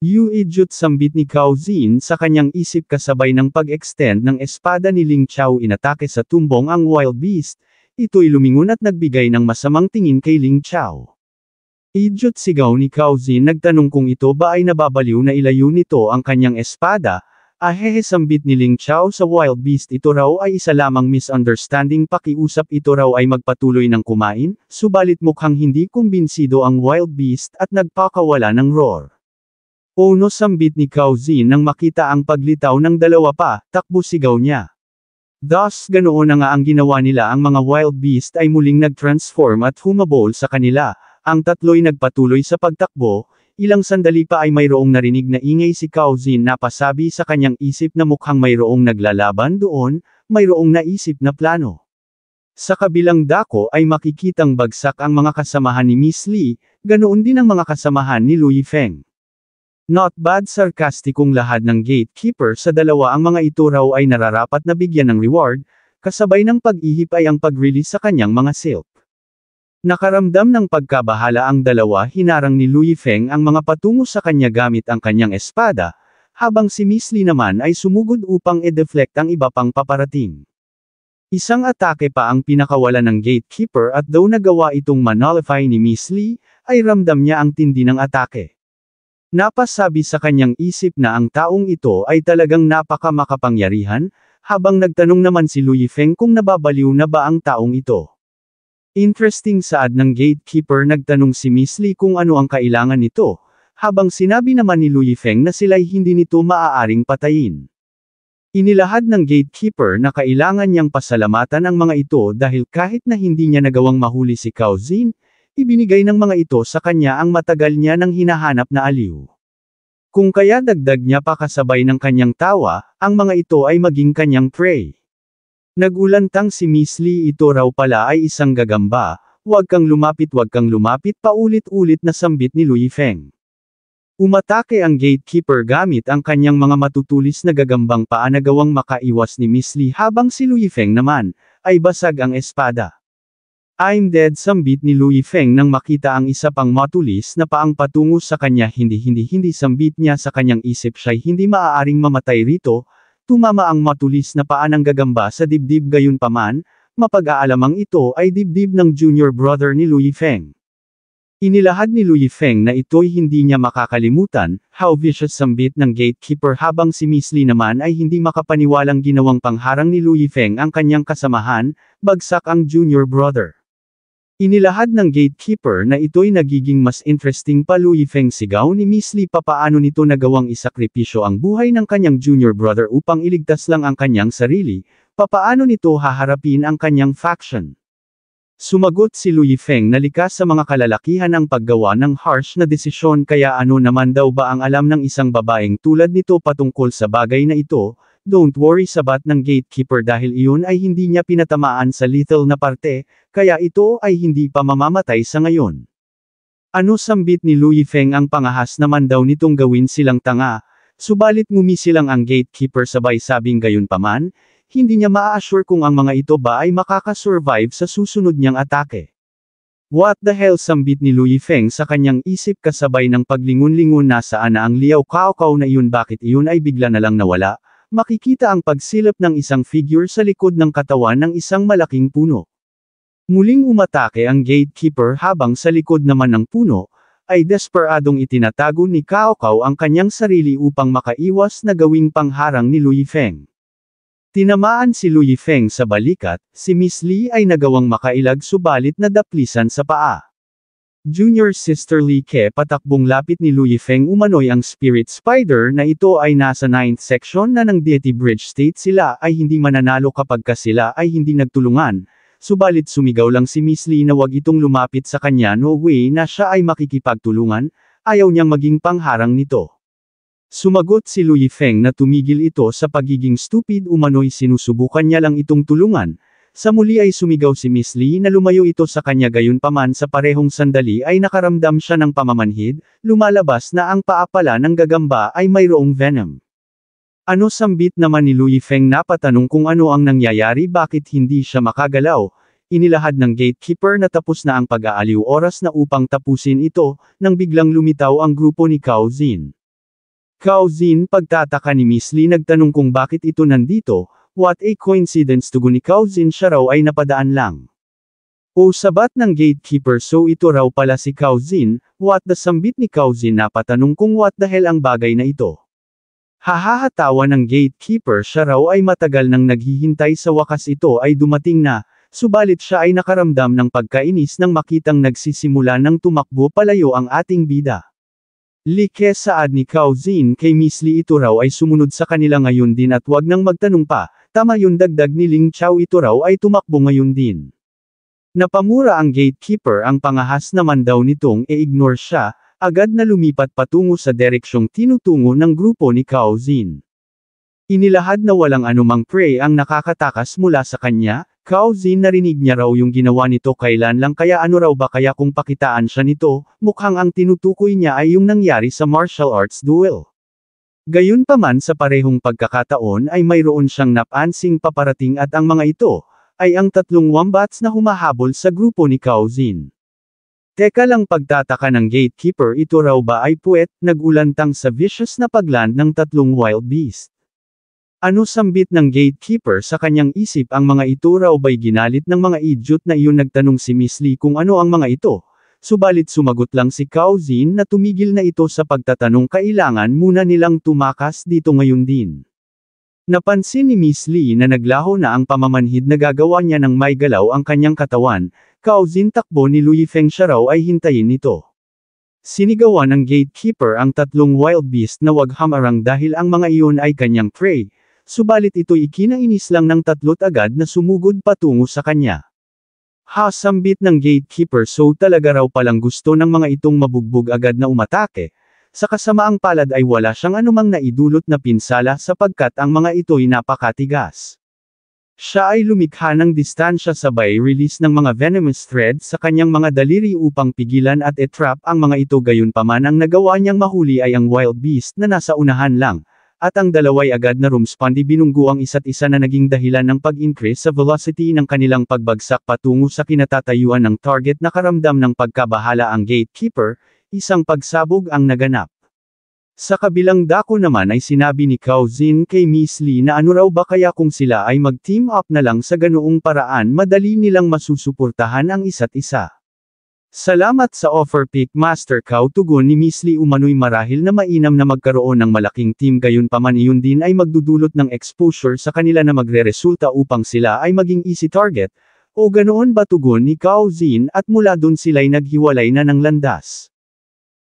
You idiot, sambit ni Cao Zin sa kanyang isip kasabay ng pag-extend ng espada ni Ling Xiao. Inatake sa tumbong ang wild beast, ito'y lumingon at nagbigay ng masamang tingin kay Ling Xiao. Idiot, sigaw ni Cao Zin, nagtanong kung ito ba ay nababaliw na ilayo nito ang kanyang espada. Ahehe, sambit ni Ling Xiao sa wild beast, ito raw ay isa lamang misunderstanding, pakiusap. Ito raw ay magpatuloy ng kumain, subalit mukhang hindi kumbinsido ang wild beast at nagpakawala ng roar. Oh no, sambit ni Cao Zin nang makita ang paglitaw ng dalawa pa, takbo, sigaw niya. Thus ganoon na nga ang ginawa nila, ang mga wild beast ay muling nag-transform at humabol sa kanila, ang tatlo'y nagpatuloy sa pagtakbo. Ilang sandali pa ay mayroong narinig na ingay si Cao Zin na pasabi sa kanyang isip na mukhang mayroong naglalaban doon, mayroong naisip na plano. Sa kabilang dako ay makikitang bagsak ang mga kasamahan ni Miss Li, ganoon din ang mga kasamahan ni Lui Feng. Not bad, sarkastikong lahad ng gatekeeper sa dalawa. Ang mga ito raw ay nararapat na bigyan ng reward, kasabay ng pag-ihip ay ang pag-release sa kanyang mga silk. Nakaramdam ng pagkabahala ang dalawa, hinarang ni Lui Feng ang mga patungo sa kanya gamit ang kanyang espada, habang si Miss Li naman ay sumugod upang i-deflect ang iba pang paparating. Isang atake pa ang pinakawalan ng gatekeeper at though nagawa itong manullify ni Miss Li, ay ramdam niya ang tindi ng atake. Napasabi sa kanyang isip na ang taong ito ay talagang napaka-makapangyarihan, habang nagtanong naman si Lui Feng kung nababaliw na ba ang taong ito. Interesting, saad ng gatekeeper, nagtanong si Miss Li kung ano ang kailangan nito, habang sinabi naman ni Lui Feng na sila'y hindi nito maaaring patayin. Inilahad ng gatekeeper na kailangan niyang pasalamatan ang mga ito dahil kahit na hindi niya nagawang mahuli si Cao Zin, ibinigay ng mga ito sa kanya ang matagal niya nang hinahanap na aliw. Kung kaya dagdag niya pa kasabay ng kanyang tawa, ang mga ito ay maging kanyang prey. Nagulantang si Miss Li, ito raw pala ay isang gagamba, huwag kang lumapit, paulit-ulit na sambit ni Lui Feng. Umatake ang gatekeeper gamit ang kanyang mga matutulis na gagambang paa na gawang makaiwas ni Miss Li, habang si Lui Feng naman, ay basag ang espada. I'm dead, sambit ni Lui Feng nang makita ang isa pang matulis na paang patungo sa kanya. Hindi sambit niya sa kanyang isip, siya'y hindi maaaring mamatay rito. Tumama ang matulis na paa ng gagamba sa dibdib, gayunpaman, mapag-aalamang ito ay dibdib ng junior brother ni Lui Feng. Inilahad ni Lui Feng na ito'y hindi niya makakalimutan. How vicious, sambit ng gatekeeper, habang si Miss Li naman ay hindi makapaniwalang ginawang pangharang ni Lui Feng ang kanyang kasamahan, bagsak ang junior brother. Inilahad ng gatekeeper na ito'y nagiging mas interesting pa. Lui Feng, sigaw ni Miss Li, papaano nito nagawang isakripisyo ang buhay ng kanyang junior brother upang iligtas lang ang kanyang sarili, papaano nito haharapin ang kanyang faction? Sumagot si Lui Feng na likas sa mga kalalakihan ang paggawa ng harsh na desisyon, kaya ano naman daw ba ang alam ng isang babaeng tulad nito patungkol sa bagay na ito? Don't worry, sabat ng gatekeeper, dahil iyon ay hindi niya pinatamaan sa lethal na parte, kaya ito ay hindi pa mamamatay sa ngayon. Ano, sambit ni Lui Feng, ang pangahas naman daw nitong gawin silang tanga, subalit ngumisilang ang gatekeeper sabay sabing gayunpaman, hindi niya maa-assure kung ang mga ito ba ay makakasurvive sa susunod niyang atake. What the hell, sambit ni Lui Feng sa kanyang isip kasabay ng paglingon-lingon, nasaan na ang Liao Cao Cao na iyon, bakit iyon ay bigla na lang nawala? Makikita ang pagsilip ng isang figure sa likod ng katawan ng isang malaking puno. Muling umatake ang gatekeeper habang sa likod naman ng puno, ay desperadong itinatago ni Cao Cao ang kanyang sarili upang makaiwas na gawing pangharang ni Lui Feng. Tinamaan si Lu Yifeng sa balikat, si Miss Li ay nagawang makailag subalit nadaplisan sa paa. Junior Sister Li Ke patakbong lapit ni Lu Yifeng umano'y ang Spirit Spider na ito ay nasa 9th section na ng Deity Bridge State sila ay hindi mananalo kapag sila ay hindi nagtulungan, subalit sumigaw lang si Miss Li na wag itong lumapit sa kanya no way na siya ay makikipagtulungan, ayaw niyang maging pangharang nito. Sumagot si Lu Yifeng na tumigil ito sa pagiging stupid umano'y sinusubukan niya lang itong tulungan. Sa muli ay sumigaw si Miss Li na lumayo ito sa kanya gayunpaman sa parehong sandali ay nakaramdam siya ng pamamanhid, lumalabas na ang paa pala ng gagamba ay mayroong venom. Ano sambit naman ni Lu Yifeng napatanong kung ano ang nangyayari bakit hindi siya makagalaw. Inilahad ng gatekeeper na tapos na ang pag-aaliw oras na upang tapusin ito, nang biglang lumitaw ang grupo ni Cao Zin. Cao Zin pagtataka ni Miss Li nagtanong kung bakit ito nandito, what a coincidence tugon ni Cao Zin siya raw ay napadaan lang. O sabat ng gatekeeper so ito raw pala si Cao Zin, what the sambit ni Cao Zin napatanong kung what the hell ang bagay na ito. Hahahatawa ng gatekeeper siya raw ay matagal nang naghihintay sa wakas ito ay dumating na, subalit siya ay nakaramdam ng pagkainis nang makitang nagsisimula ng tumakbo palayo ang ating bida. Li Ke saad ni Cao Zin kay Miss Li ito raw ay sumunod sa kanila ngayon din at wag nang magtanong pa, tama yun dagdag ni Ling Chao ito raw ay tumakbo ngayon din. Napamura ang gatekeeper ang pangahas naman daw nitong e-ignore siya, agad na lumipat patungo sa direksyong tinutungo ng grupo ni Cao Zin. Inilahad na walang anumang prey ang nakakatakas mula sa kanya, Cao Zin narinig niya raw yung ginawa nito kailan lang kaya ano raw ba kaya kung pakitaan siya nito, mukhang ang tinutukoy niya ay yung nangyari sa martial arts duel. Gayunpaman sa parehong pagkakataon ay mayroon siyang napansing paparating at ang mga ito, ay ang tatlong wombats na humahabol sa grupo ni Cao Zin. Teka lang pagtataka ng gatekeeper ito raw ba ay puwet, nagulantang sa vicious na pagland ng tatlong wild beast. Ano sambit ng gatekeeper sa kanyang isip ang mga ito raw ba'y ginalit ng mga idiot na iyon nagtanong si Miss Li kung ano ang mga ito, subalit sumagot lang si Cao Zin na tumigil na ito sa pagtatanong kailangan muna nilang tumakas dito ngayon din. Napansin ni Miss Li na naglaho na ang pamamanhid na gagawa niya ng may galaw ang kanyang katawan, Cao Zin takbo ni Lu Yifeng siya raw ay hintayin ito. Sinigawan ng gatekeeper ang tatlong wild beast na wag hamarang dahil ang mga iyon ay kanyang prey. Subalit ito'y ikinainis lang ng tatlo't agad na sumugod patungo sa kanya. Sambit ng gatekeeper so talaga raw palang gusto ng mga itong mabugbog agad na umatake. Sa kasamaang palad ay wala siyang anumang naidulot na pinsala sapagkat ang mga ito'y napakatigas. Siya ay lumikha ng distansya sabay release ng mga venomous thread sa kanyang mga daliri upang pigilan at e-trap ang mga ito gayunpaman ang nagawa niyang mahuli ay ang wild beast na nasa unahan lang. At ang dalaway agad na rumspondi binunggo ang isa't isa na naging dahilan ng pag-increase sa velocity ng kanilang pagbagsak patungo sa kinatatayuan ng target na karamdam ng pagkabahala ang gatekeeper, isang pagsabog ang naganap. Sa kabilang dako naman ay sinabi ni Cao Zin kay Miss Li na ano raw ba kaya kung sila ay mag-team up na lang sa ganoong paraan madali nilang masusuportahan ang isa't isa. Salamat sa offer pick Master Cao tugon ni Miss Li umano'y marahil na mainam na magkaroon ng malaking team gayunpaman iyon din ay magdudulot ng exposure sa kanila na magre-resulta upang sila ay maging easy target, o ganoon ba tugon ni Cao Zin at mula dun sila'y naghiwalay na ng landas.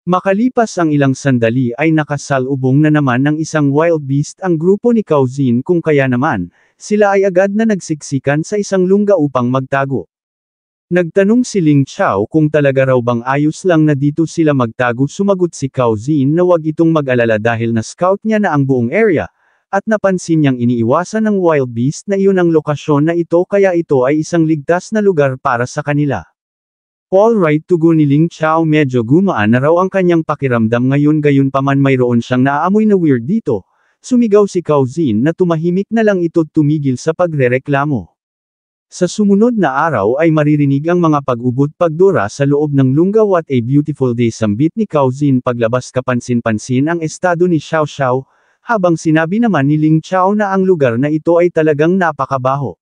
Makalipas ang ilang sandali ay nakasalubong na naman ng isang wild beast ang grupo ni Cao Zin kung kaya naman, sila ay agad na nagsiksikan sa isang lungga upang magtago. Nagtanong si Ling Chao kung talaga raw bang ayos lang na dito sila magtago sumagot si Cao Zin na wag itong mag-alala dahil na scout niya na ang buong area, at napansin niyang iniiwasan ng wild beast na iyon ang lokasyon na ito kaya ito ay isang ligtas na lugar para sa kanila. Alright tugon ni Ling Chao medyo gumaan na raw ang kanyang pakiramdam ngayon gayunpaman mayroon siyang naaamoy na weird dito, sumigaw si Cao Zin na tumahimik na lang ito tumigil sa pagrereklamo. Sa sumunod na araw ay maririnig ang mga pag-ubot-pagdura sa loob ng lungga what a beautiful day sambit ni Cao Zin paglabas kapansin-pansin ang estado ni Xiao Xiao, habang sinabi naman ni Ling Chao na ang lugar na ito ay talagang napakabaho.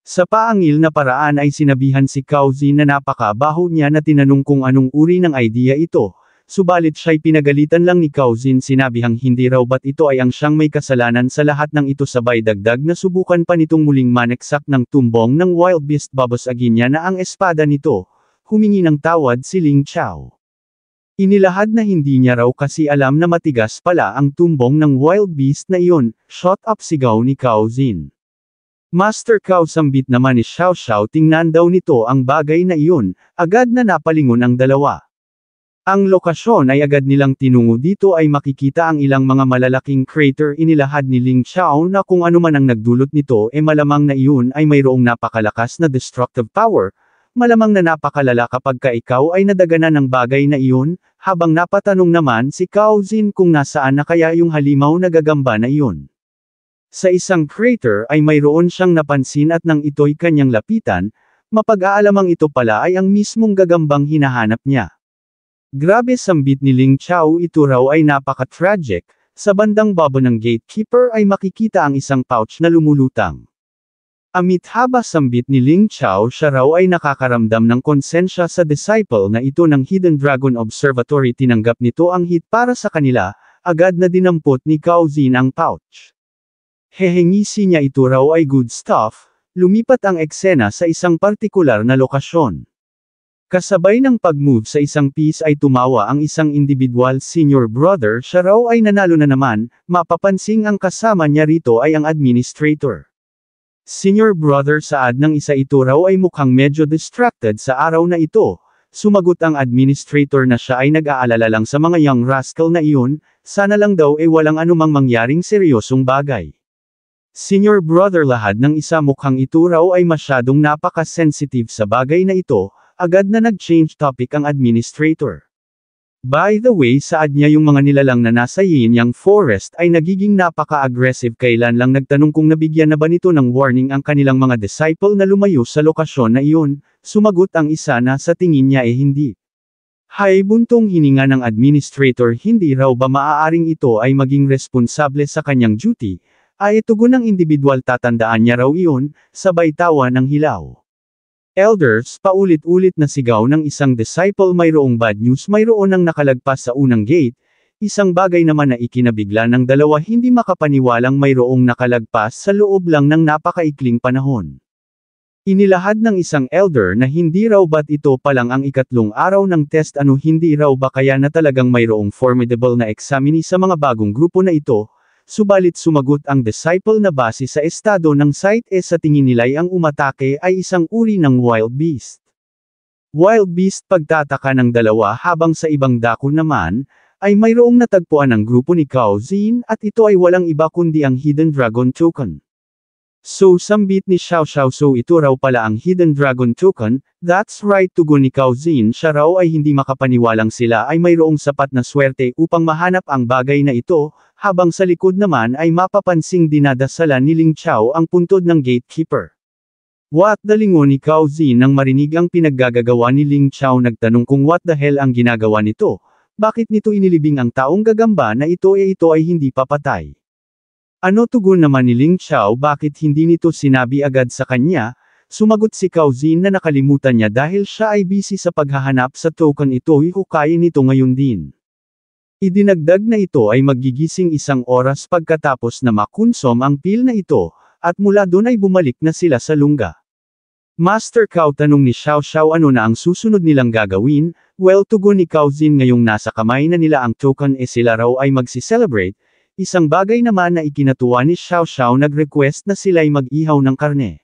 Sa paangil na paraan ay sinabihan si Cao Zin na napakabaho niya na tinanong kung anong uri ng idea ito, subalit siya'y pinagalitan lang ni Kauzin, sinabihang hindi raw ba't ito ay ang siyang may kasalanan sa lahat ng ito, sabay dagdag na subukan pa nitong muling maneksak ng tumbong ng wild beast. Babasagin niya na ang espada nito, humingi ng tawad si Ling Chao. Inilahad na hindi niya raw kasi alam na matigas pala ang tumbong ng wild beast na iyon. Shut up, sigaw ni Kauzin. Master Cao, sambit naman ni Xiao Xiao, tingnan daw nito ang bagay na iyon, agad na napalingon ang dalawa. Ang lokasyon ay agad nilang tinungo, dito ay makikita ang ilang mga malalaking crater. Inilahad ni Ling Chao na kung ano man ang nagdulot nito malamang na iyon ay mayroong napakalakas na destructive power, malamang na napakalala kapag ka ikaw ay nadaganan ng bagay na iyon, habang napatanong naman si Kauzin kung nasaan na kaya yung halimaw na gagamba na iyon. Sa isang crater ay mayroon siyang napansin at nang ito'y kanyang lapitan, mapag-aalamang ito pala ay ang mismong gagambang hinahanap niya. Grabe, sambit ni Ling Chao, ito raw ay napaka-tragic. Sa bandang babo ng gatekeeper ay makikita ang isang pouch na lumulutang. Amithaba, sambit ni Ling Chao, siya raw ay nakakaramdam ng konsensya sa disciple na ito ng Hidden Dragon Observatory. Tinanggap nito ang hit para sa kanila, agad na dinampot ni Kauzin ang pouch. Hehengisi niya, ito raw ay good stuff. Lumipat ang eksena sa isang partikular na lokasyon. Kasabay ng pag-move sa isang piece ay tumawa ang isang individual. Senior brother, siya raw ay nanalo na naman, mapapansing ang kasama niya rito ay ang administrator. Senior brother, saad ng isa, ito raw ay mukhang medyo distracted sa araw na ito. Sumagot ang administrator na siya ay nag-aalala lang sa mga young rascal na iyon, sana lang daw walang anumang mangyaring seryosong bagay. Senior brother, lahad ng isa, mukhang ito raw ay masyadong napaka-sensitive sa bagay na ito, agad na nag-change topic ang administrator. By the way, saad niya, yung mga nilalang na nasa Yin-Yang Forest ay nagiging napaka-aggressive. Kailan lang nagtanong kung nabigyan na ba nito ng warning ang kanilang mga disciple na lumayo sa lokasyon na iyon, sumagot ang isa na sa tingin niya hindi. Hay, buntong hininga ng administrator, hindi raw ba maaaring ito ay maging responsable sa kanyang duty? Ay tugon ng individual, tatandaan niya raw iyon, sabay tawa ng hilaw. Elders, paulit-ulit na sigaw ng isang disciple, mayroong bad news, mayroon ang nakalagpas sa unang gate. Isang bagay naman na ikinabigla ng dalawa, hindi makapaniwalang mayroong nakalagpas sa loob lang ng napakaikling panahon. Inilahad ng isang elder na hindi raw ba't ito palang ang ikatlong araw ng test, hindi raw ba kaya na talagang mayroong formidable na examine sa mga bagong grupo na ito. Subalit sumagot ang disciple na base sa estado ng site sa tingin nila'y ang umatake ay isang uri ng wild beast. Wild beast, pagtataka ng dalawa, habang sa ibang dako naman, ay mayroong natagpuan ng grupo ni Kauzin at ito ay walang iba kundi ang Hidden Dragon Token. So sambit ni Xiao Xiao, so ito raw pala ang Hidden Dragon Token. That's right, tugon ni Kauzin, siya raw ay hindi makapaniwalang sila ay mayroong sapat na swerte upang mahanap ang bagay na ito, habang sa likod naman ay mapapansing dinadasalan ni Ling Chao ang puntod ng gatekeeper. What the lingon ni Kauzin nang marinig ang pinaggagawa ni Ling Chao, nagtanong kung what the hell ang ginagawa nito, bakit nito inilibing ang taong gagamba na ito ay hindi papatay. Ano, tugon naman ni Ling Chao, bakit hindi nito sinabi agad sa kanya? Sumagot si Kauzin na nakalimutan niya dahil siya ay busy sa paghahanap sa token ito, hukayin nito ngayon din. Idinagdag na ito ay magigising 1 oras pagkatapos na makonsom ang pil na ito, at mula doon ay bumalik na sila sa lungga. Master Cao, tanong ni Xiao Xiao, ano na ang susunod nilang gagawin? Well, tugon ni Kauzin, ngayong nasa kamay na nila ang token sila raw ay magsi-celebrate. Isang bagay naman na ikinatuwa ni Xiao Xiao, nag-request na sila'y mag-ihaw ng karne.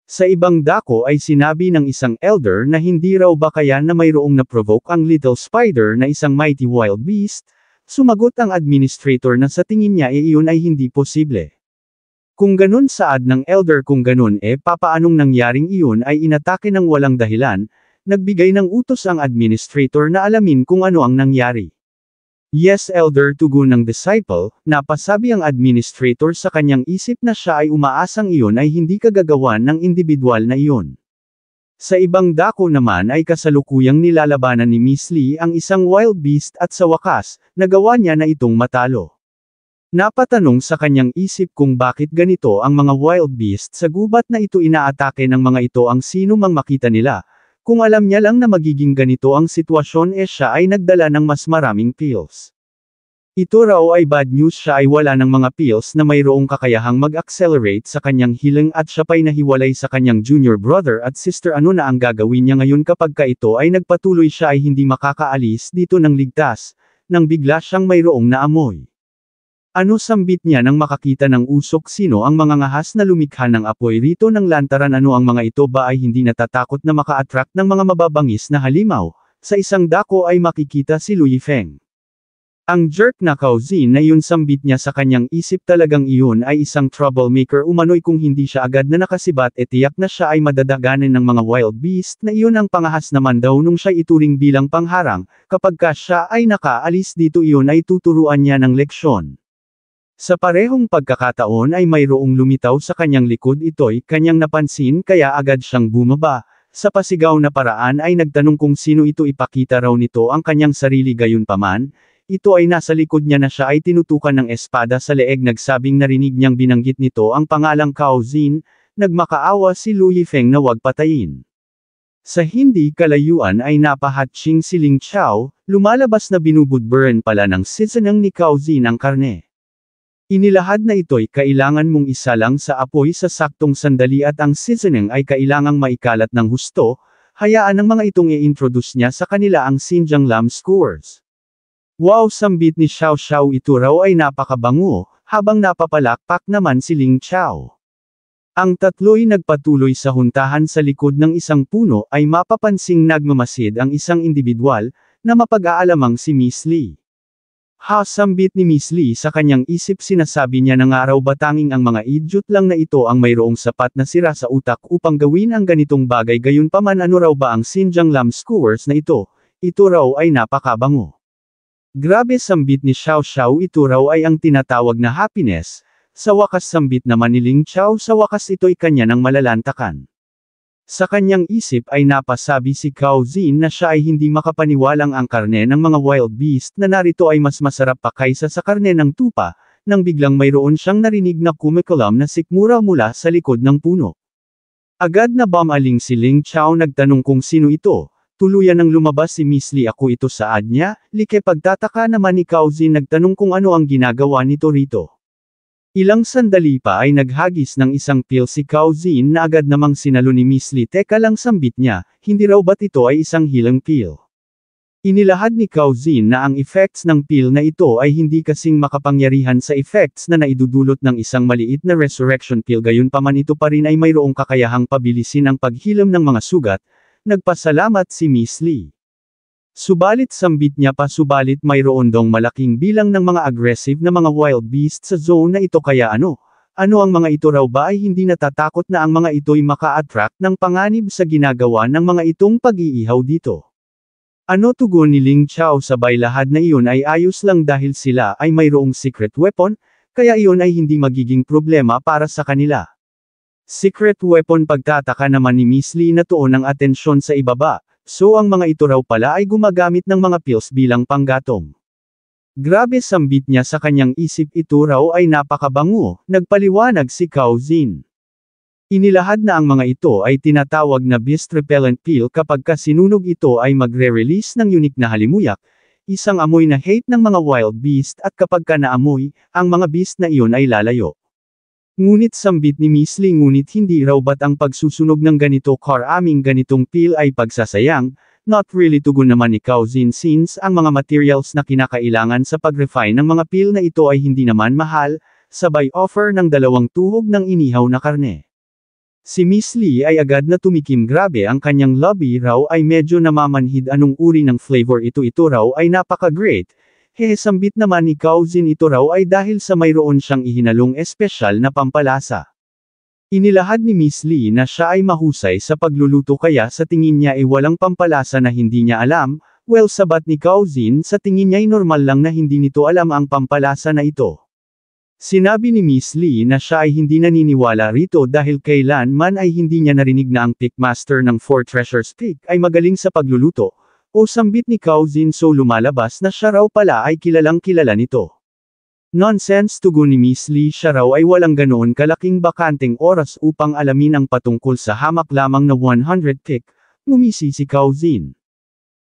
Sa ibang dako ay sinabi ng isang elder na hindi raw ba kaya na mayroong na-provoke ang little spider na isang mighty wild beast. Sumagot ang administrator na sa tingin niya iyon ay hindi posible. Kung ganun, saad ng elder, kung ganun papaanong nangyaring iyon ay inatake ng walang dahilan? Nagbigay ng utos ang administrator na alamin kung ano ang nangyari. Yes, elder, tugon ng disciple. Napasabi ang administrator sa kanyang isip na siya ay umaasang iyon ay hindi kagagawan ng individual na iyon. Sa ibang dako naman ay kasalukuyang nilalabanan ni Miss Lee ang isang wild beast at sa wakas, nagawa niya na itong matalo. Napatanong sa kanyang isip kung bakit ganito ang mga wild beast sa gubat na ito, inaatake ng mga ito ang sino mang makita nila. Kung alam niya lang na magiging ganito ang sitwasyon siya ay nagdala ng mas maraming pills. Ito raw ay bad news, siya ay wala ng mga pills na mayroong kakayahang mag-accelerate sa kanyang healing at siya pa'y nahiwalay sa kanyang junior brother at sister. Ano na ang gagawin niya ngayon kapag ito ay nagpatuloy, siya ay hindi makakaalis dito ng ligtas, nang bigla siyang mayroong naamoy. Ano sambit niya nang makakita ng usok? Sino ang mga ngahas na lumikha ng apoy rito ng lantaran? Ano ang mga ito ba ay hindi natatakot na maka-attract ng mga mababangis na halimaw? Sa isang dako ay makikita si Lui Feng. Ang jerk na Cauzin na yun, sambit niya sa kanyang isip, talagang iyon ay isang troublemaker umano'y. Kung hindi siya agad na nakasibat tiyak na siya ay madadaganan ng mga wild beast na iyon. Ang pangahas naman daw nung siya ituring bilang pangharang, kapag siya ay nakaalis dito iyon ay tuturuan niya ng leksyon. Sa parehong pagkakataon ay mayroong lumitaw sa kanyang likod, ito'y kanyang napansin kaya agad siyang bumaba. Sa pasigaw na paraan ay nagtanong kung sino ito, ipakita raw nito ang kanyang sarili. Gayunpaman, ito ay nasa likod niya na siya ay tinutukan ng espada sa leeg. Nagsabing narinig niyang binanggit nito ang pangalang Cauzin, nagmakaawa si Lui Feng na wag patayin. Sa hindi kalayuan ay napahatching si Ling Chao, lumalabas na binubudburan pala ng seasonang ni Cauzin ang karne. Inilahad na ito'y kailangan mong isa lang sa apoy sa saktong sandali at ang seasoning ay kailangang maikalat ng husto. Hayaan ng mga itong i-introduce niya sa kanila ang Xinjiang lamb skewers. Wow, sambit ni Xiao Xiao, ito raw ay napakabango, habang napapalakpak naman si Ling Chao. Ang tatlo'y nagpatuloy sa huntahan sa likod ng isang puno ay mapapansing nagmamasid ang isang individual na mapag-aalamang si Miss Li. Ha, sambit ni Miss Li sa kanyang isip, sinasabi niya na nga raw ba tanging ang mga idiot lang na ito ang mayroong sapat na sira sa utak upang gawin ang ganitong bagay. Gayunpaman, ano raw ba ang Xinjiang lamb skewers na ito? Ito raw ay napakabango. Grabe, sambit ni Xiao Xiao, ito raw ay ang tinatawag na happiness. Sa wakas, sambit naman ni Ling Chao, sa wakas ito'y kanya ng malalantakan. Sa kanyang isip ay napasabi si Cauzin na siya ay hindi makapaniwalang ang karne ng mga wild beast na narito ay mas masarap pa kaysa sa karne ng tupa, nang biglang mayroon siyang narinig na kumikalam na sikmura mula sa likod ng puno. Agad na bumaling si Ling Chao, nagtanong kung sino ito. Tuluyan nang lumabas si Miss Li. Ako ito, saad niya. Like, pagtataka naman ni Cauzin, nagtanong kung ano ang ginagawa nito rito. Ilang sandali pa ay naghagis ng isang pill si Cauzin na agad namang sinalo ni Miss Li. Teka lang, sambit niya, hindi raw ba't ito ay isang healing pill? Inilahad ni Cauzin na ang effects ng pill na ito ay hindi kasing makapangyarihan sa effects na naidudulot ng isang maliit na resurrection pill. Gayunpaman, ito pa rin ay mayroong kakayahang pabilisin ang paghilam ng mga sugat. Nagpasalamat si Miss Li. Subalit sambit niya pa, subalit mayroon dong malaking bilang ng mga aggressive na mga wild beast sa zone na ito, kaya ano ang mga ito raw ba ay hindi natatakot na ang mga ito'y maka-attract ng panganib sa ginagawa ng mga itong pag-iihaw dito? Ano tugon ni Ling Chao? Sabay lahat na iyon ay ayos lang dahil sila ay mayroong secret weapon, kaya iyon ay hindi magiging problema para sa kanila. Secret weapon? Pagtataka naman ni Miss Li na tuon ang atensyon sa ibaba. So ang mga ito raw pala ay gumagamit ng mga pills bilang panggatong. Grabe, sambit niya sa kanyang isip, ito raw ay napakabango, nagpaliwanag si Cauzin. Inilahad na ang mga ito ay tinatawag na beast repellent pill. Kapag sinunog ito ay magre-release ng unique na halimuyak, isang amoy na hate ng mga wild beast, at kapag naamoy, ang mga beast na iyon ay lalayo. Ngunit sambit ni Miss Li, ngunit hindi raw ba't ang pagsusunog ng ganito karaming ganitong pill ay pagsasayang? Not really, tugon naman ni Cauzin, since ang mga materials na kinakailangan sa pag-refine ng mga pill na ito ay hindi naman mahal, sabay offer ng 2 tuhog ng inihaw na karne. Si Miss Li ay agad na tumikim. Grabe, ang kanyang lobby raw ay medyo namamanhid. Anong uri ng flavor ito? Ito raw ay napaka-great. Sambit naman ni Cauzin, ito raw ay dahil sa mayroon siyang ihinalong espesyal na pampalasa. Inilahad ni Miss Li na siya ay mahusay sa pagluluto kaya sa tingin niya ay walang pampalasa na hindi niya alam. Well, sabat ni Cauzin, sa tingin niya ay normal lang na hindi nito alam ang pampalasa na ito. Sinabi ni Miss Li na siya ay hindi naniniwala rito dahil kailanman ay hindi niya narinig na ang Pickmaster ng Four Treasures Peak ay magaling sa pagluluto. O sambit ni Cauzin, so lumalabas na siya raw pala ay kilalang kilala nito. Nonsense, tugon ni Miss Li, siya raw ay walang ganoon kalaking bakanteng oras upang alamin ang patungkol sa hamak lamang na 100 tick. Ngumisi si Cao Zin.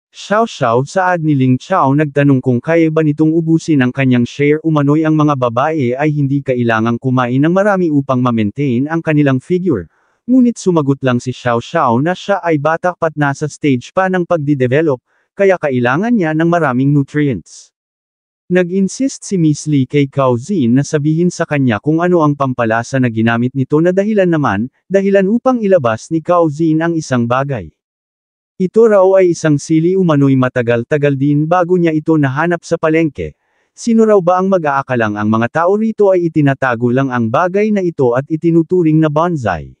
Xiao Xiao saad ni Ling Chao nagtanong kung kaya ba nitong ubusin ang kanyang share umano'y ang mga babae ay hindi kailangang kumain ng marami upang ma-maintain ang kanilang figure. Ngunit sumagot lang si Xiao Xiao na siya ay bata pat nasa stage pa ng pagdidevelop, kaya kailangan niya ng maraming nutrients. Nag-insist si Miss Lee kay Cao Zin na sabihin sa kanya kung ano ang pampalasa na ginamit nito na dahilan upang ilabas ni Cao Zin ang isang bagay. Ito raw ay isang sili umano'y matagal-tagal din bago niya ito nahanap sa palengke. Sino raw ba ang mag-aakalang ang mga tao rito ay itinatago lang ang bagay na ito at itinuturing na bonsai.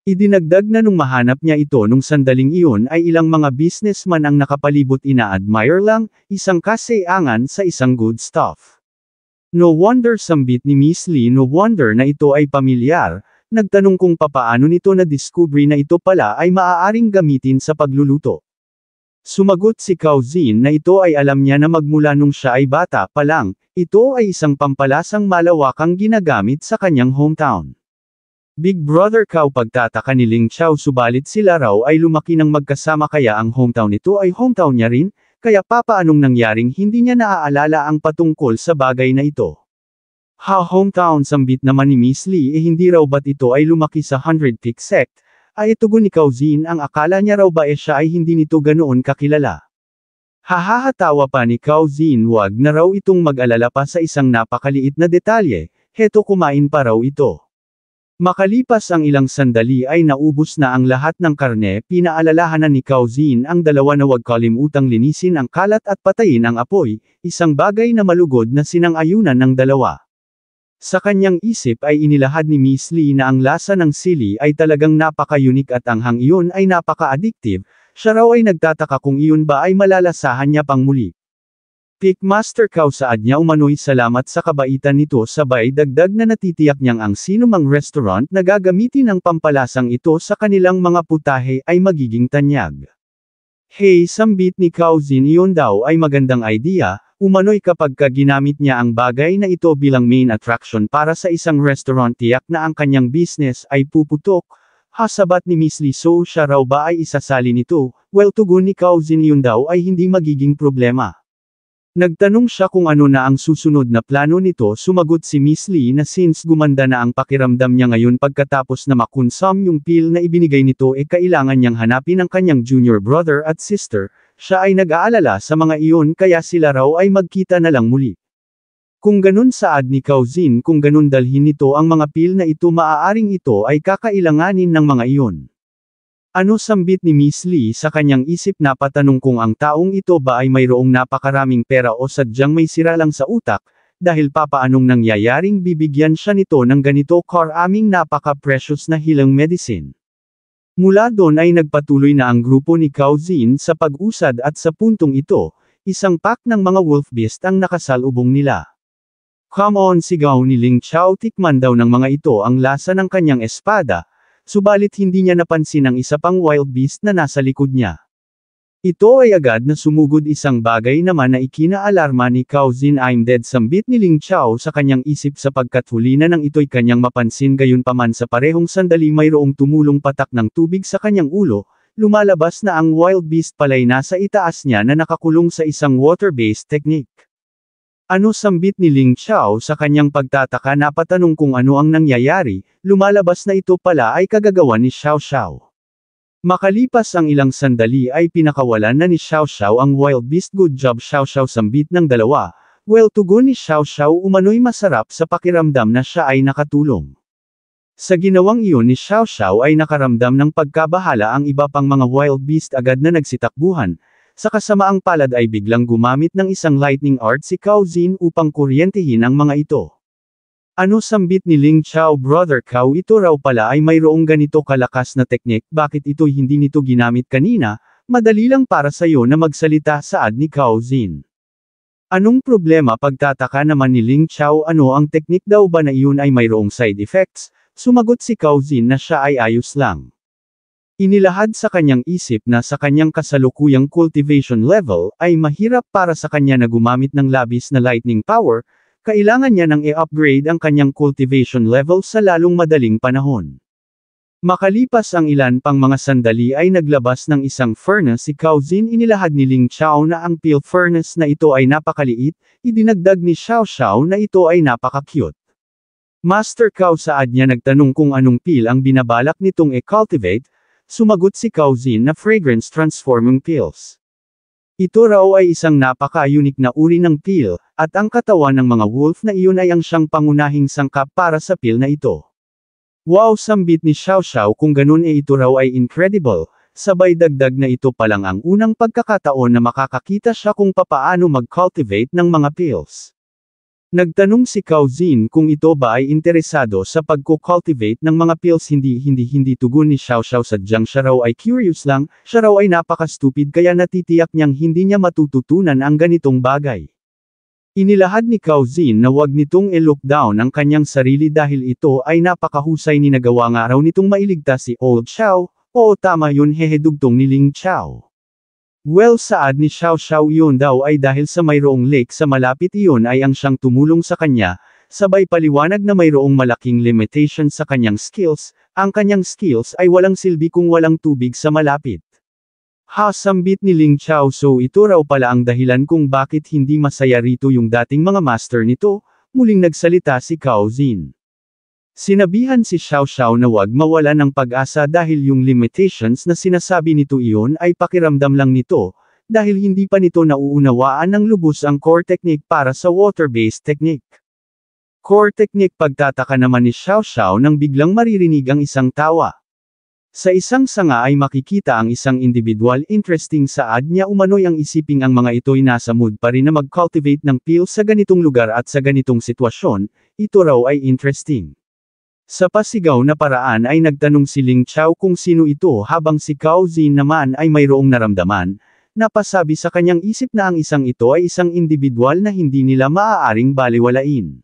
Idinagdag na nung mahanap niya ito nung sandaling iyon ay ilang mga businessman ang nakapalibot ina-admire lang, isang kasayangan sa isang good stuff. No wonder sambit ni Miss Lee no wonder na ito ay pamilyar. Nagtanong kung papaano nito na-discovery na ito pala ay maaaring gamitin sa pagluluto. Sumagot si Cao Zin na ito ay alam niya na magmula nung siya ay bata pa lang, ito ay isang pampalasang malawakang ginagamit sa kanyang hometown. Big Brother Cao pagtataka ni Ling Chao subalit sila raw ay lumaki ng magkasama kaya ang hometown nito ay hometown niya rin, kaya papaanong nangyaring hindi niya naaalala ang patungkol sa bagay na ito. Hometown sambit naman ni Miss Lee hindi raw ba't ito ay lumaki sa 100 Peak Sect, ay tugon ni Cao Zin ang akala niya raw ba siya ay hindi nito ganoon kakilala. Hahatawa pa ni Cao Zin wag na raw itong mag-alala pa sa isang napakaliit na detalye, heto kumain pa raw ito. Makalipas ang ilang sandali ay naubos na ang lahat ng karne pinaalalahanan ni Cao Zin ang dalawa na wag kalimutang linisin ang kalat at patayin ang apoy, isang bagay na malugod na sinang-ayunan ng dalawa. Sa kanyang isip ay inilahad ni Miss Lee na ang lasa ng sili ay talagang napaka-unique at anghang iyon ay napaka-addictive, siya raw ay nagtataka kung iyon ba ay malalasahan niya pang muli. Pickmaster Cao saad niya umano'y salamat sa kabaitan nito sabay dagdag na natitiyak niyang ang sinumang restaurant na gagamitin ang pampalasang ito sa kanilang mga putahe ay magiging tanyag. Hey sambit ni Cao Zin iyon daw ay magandang idea. Umano'y kapag ginamit niya ang bagay na ito bilang main attraction para sa isang restaurant tiyak na ang kanyang business ay puputok. Hasabat ni Miss Lee so siya raw ba ay isasali nito, well tugon ni Cao Zin yun daw ay hindi magiging problema. Nagtanong siya kung ano na ang susunod na plano nito sumagot si Miss Lee na since gumanda na ang pakiramdam niya ngayon pagkatapos na makonsum yung pill na ibinigay nito kailangan niyang hanapin ang kanyang junior brother at sister. Siya ay nag-aalala sa mga iyon kaya sila raw ay magkita na lang muli. Kung ganun saad ni Cao Zin kung ganun dalhin nito ang mga pil na ito maaaring ito ay kakailanganin ng mga iyon. Ano sambit ni Miss Lee sa kanyang isip na patanong kung ang taong ito ba ay mayroong napakaraming pera o sadyang may sira lang sa utak, dahil papaanong nangyayaring bibigyan siya nito ng ganito karaming napaka-precious na healing medicine. Mula doon ay nagpatuloy na ang grupo ni Cao Zin sa pag-usad at sa puntong ito, isang pack ng mga wolf beast ang nakasalubong nila. Come on sigaw ni Ling Chao tikman daw ng mga ito ang lasa ng kanyang espada, subalit hindi niya napansin ang isa pang wild beast na nasa likod niya. Ito ay agad na sumugod isang bagay naman na ikinaalarma ni Cao Zin I'm dead sambit ni Ling Chao sa kanyang isip sapagkat huli na nang ito'y kanyang mapansin gayunpaman sa parehong sandali mayroong tumulong patak ng tubig sa kanyang ulo, lumalabas na ang wild beast pala'y nasa itaas niya na nakakulong sa isang water-based technique. Ano sambit ni Ling Chao sa kanyang pagtataka na patanong kung ano ang nangyayari, lumalabas na ito pala ay kagagawa ni Xiao Xiao. Makalipas ang ilang sandali ay pinakawalan na ni Xiao Xiao ang wild beast good job Xiao Xiao sambit ng dalawa, well tugon ni Xiao Xiao umano'y masarap sa pakiramdam na siya ay nakatulong. Sa ginawang iyon ni Xiao Xiao ay nakaramdam ng pagkabahala ang iba pang mga wild beast agad na nagsitakbuhan. Sa kasamaang palad ay biglang gumamit ng isang lightning art si Cao Zin upang kuryentehin ang mga ito. Ano sambit ni Ling Chao brother Cao ito raw pala ay mayroong ganito kalakas na teknik bakit ito'y hindi nito ginamit kanina, madali lang para sayo na magsalita saad ni Cao Zin. Anong problema pagtataka naman ni Ling Chao ano ang teknik daw ba na iyon ay mayroong side effects, sumagot si Cao Zin na siya ay ayos lang. Inilahad sa kanyang isip na sa kanyang kasalukuyang cultivation level ay mahirap para sa kanya na gumamit ng labis na lightning power, kailangan niya nang i-upgrade ang kanyang cultivation level sa lalong madaling panahon. Makalipas ang ilan pang mga sandali ay naglabas ng isang furnace si Cao Zin. Inilahad ni Ling Chao na ang peel furnace na ito ay napakaliit, idinagdag ni Xiao Xiao na ito ay napaka-cute. Master Cao, saad niya nagtanong kung anong peel ang binabalak nitong e-cultivate, sumagot si Cao Zin na fragrance transforming peels. Ito raw ay isang napaka-unique na uri ng peel, at ang katawan ng mga wolf na iyon ay ang siyang pangunahing sangkap para sa peel na ito. Wow, sambit ni Xiao Xiao, kung ganun ito raw ay incredible, sabay dagdag na ito palang ang unang pagkakataon na makakakita siya kung papaano mag-cultivate ng mga peels. Nagtanong si Cao Zin kung ito ba ay interesado sa pagko-cultivate ng mga peels. Hindi tugon ni Xiao Xiao, sadyang siya raw ay curious lang, siya raw ay napaka-stupid kaya natitiyak niyang hindi niya matututunan ang ganitong bagay. Inilahad ni Cao Zin na wag nitong i-look down ang kanyang sarili dahil ito ay napakahusay ni nagawa nga raw nitong mailigtas si Old Xiao. Oo, tama yun, dugtong ni Ling Chao. Well, saad ni Xiao Xiao, yun daw ay dahil sa mayroong lake sa malapit, iyon ay ang siyang tumulong sa kanya, sabay paliwanag na mayroong malaking limitation sa kanyang skills, ang kanyang skills ay walang silbi kung walang tubig sa malapit. Sambit ni Ling Chao, so ito raw pala ang dahilan kung bakit hindi masaya rito yung dating mga master nito. Muling nagsalita si Cao Zin. Sinabihan si Xiao Xiao na wag mawala ng pag-asa dahil yung limitations na sinasabi nito iyon ay pakiramdam lang nito, dahil hindi pa nito nauunawaan ng lubos ang core technique para sa water-based technique. Core technique, pagtataka naman ni Xiao Xiao nang biglang maririnig ang isang tawa. Sa isang sanga ay makikita ang isang individual. Interesting, saad niya, umano'y ang isiping ang mga ito'y nasa mood pa rin na mag-cultivate ng peel sa ganitong lugar at sa ganitong sitwasyon, ito raw ay interesting. Sa pasigaw na paraan ay nagtanong si Ling Chao kung sino ito, habang si Cao Zin naman ay mayroong naramdaman, napasabi sa kanyang isip na ang isang ito ay isang individual na hindi nila maaaring balewalain.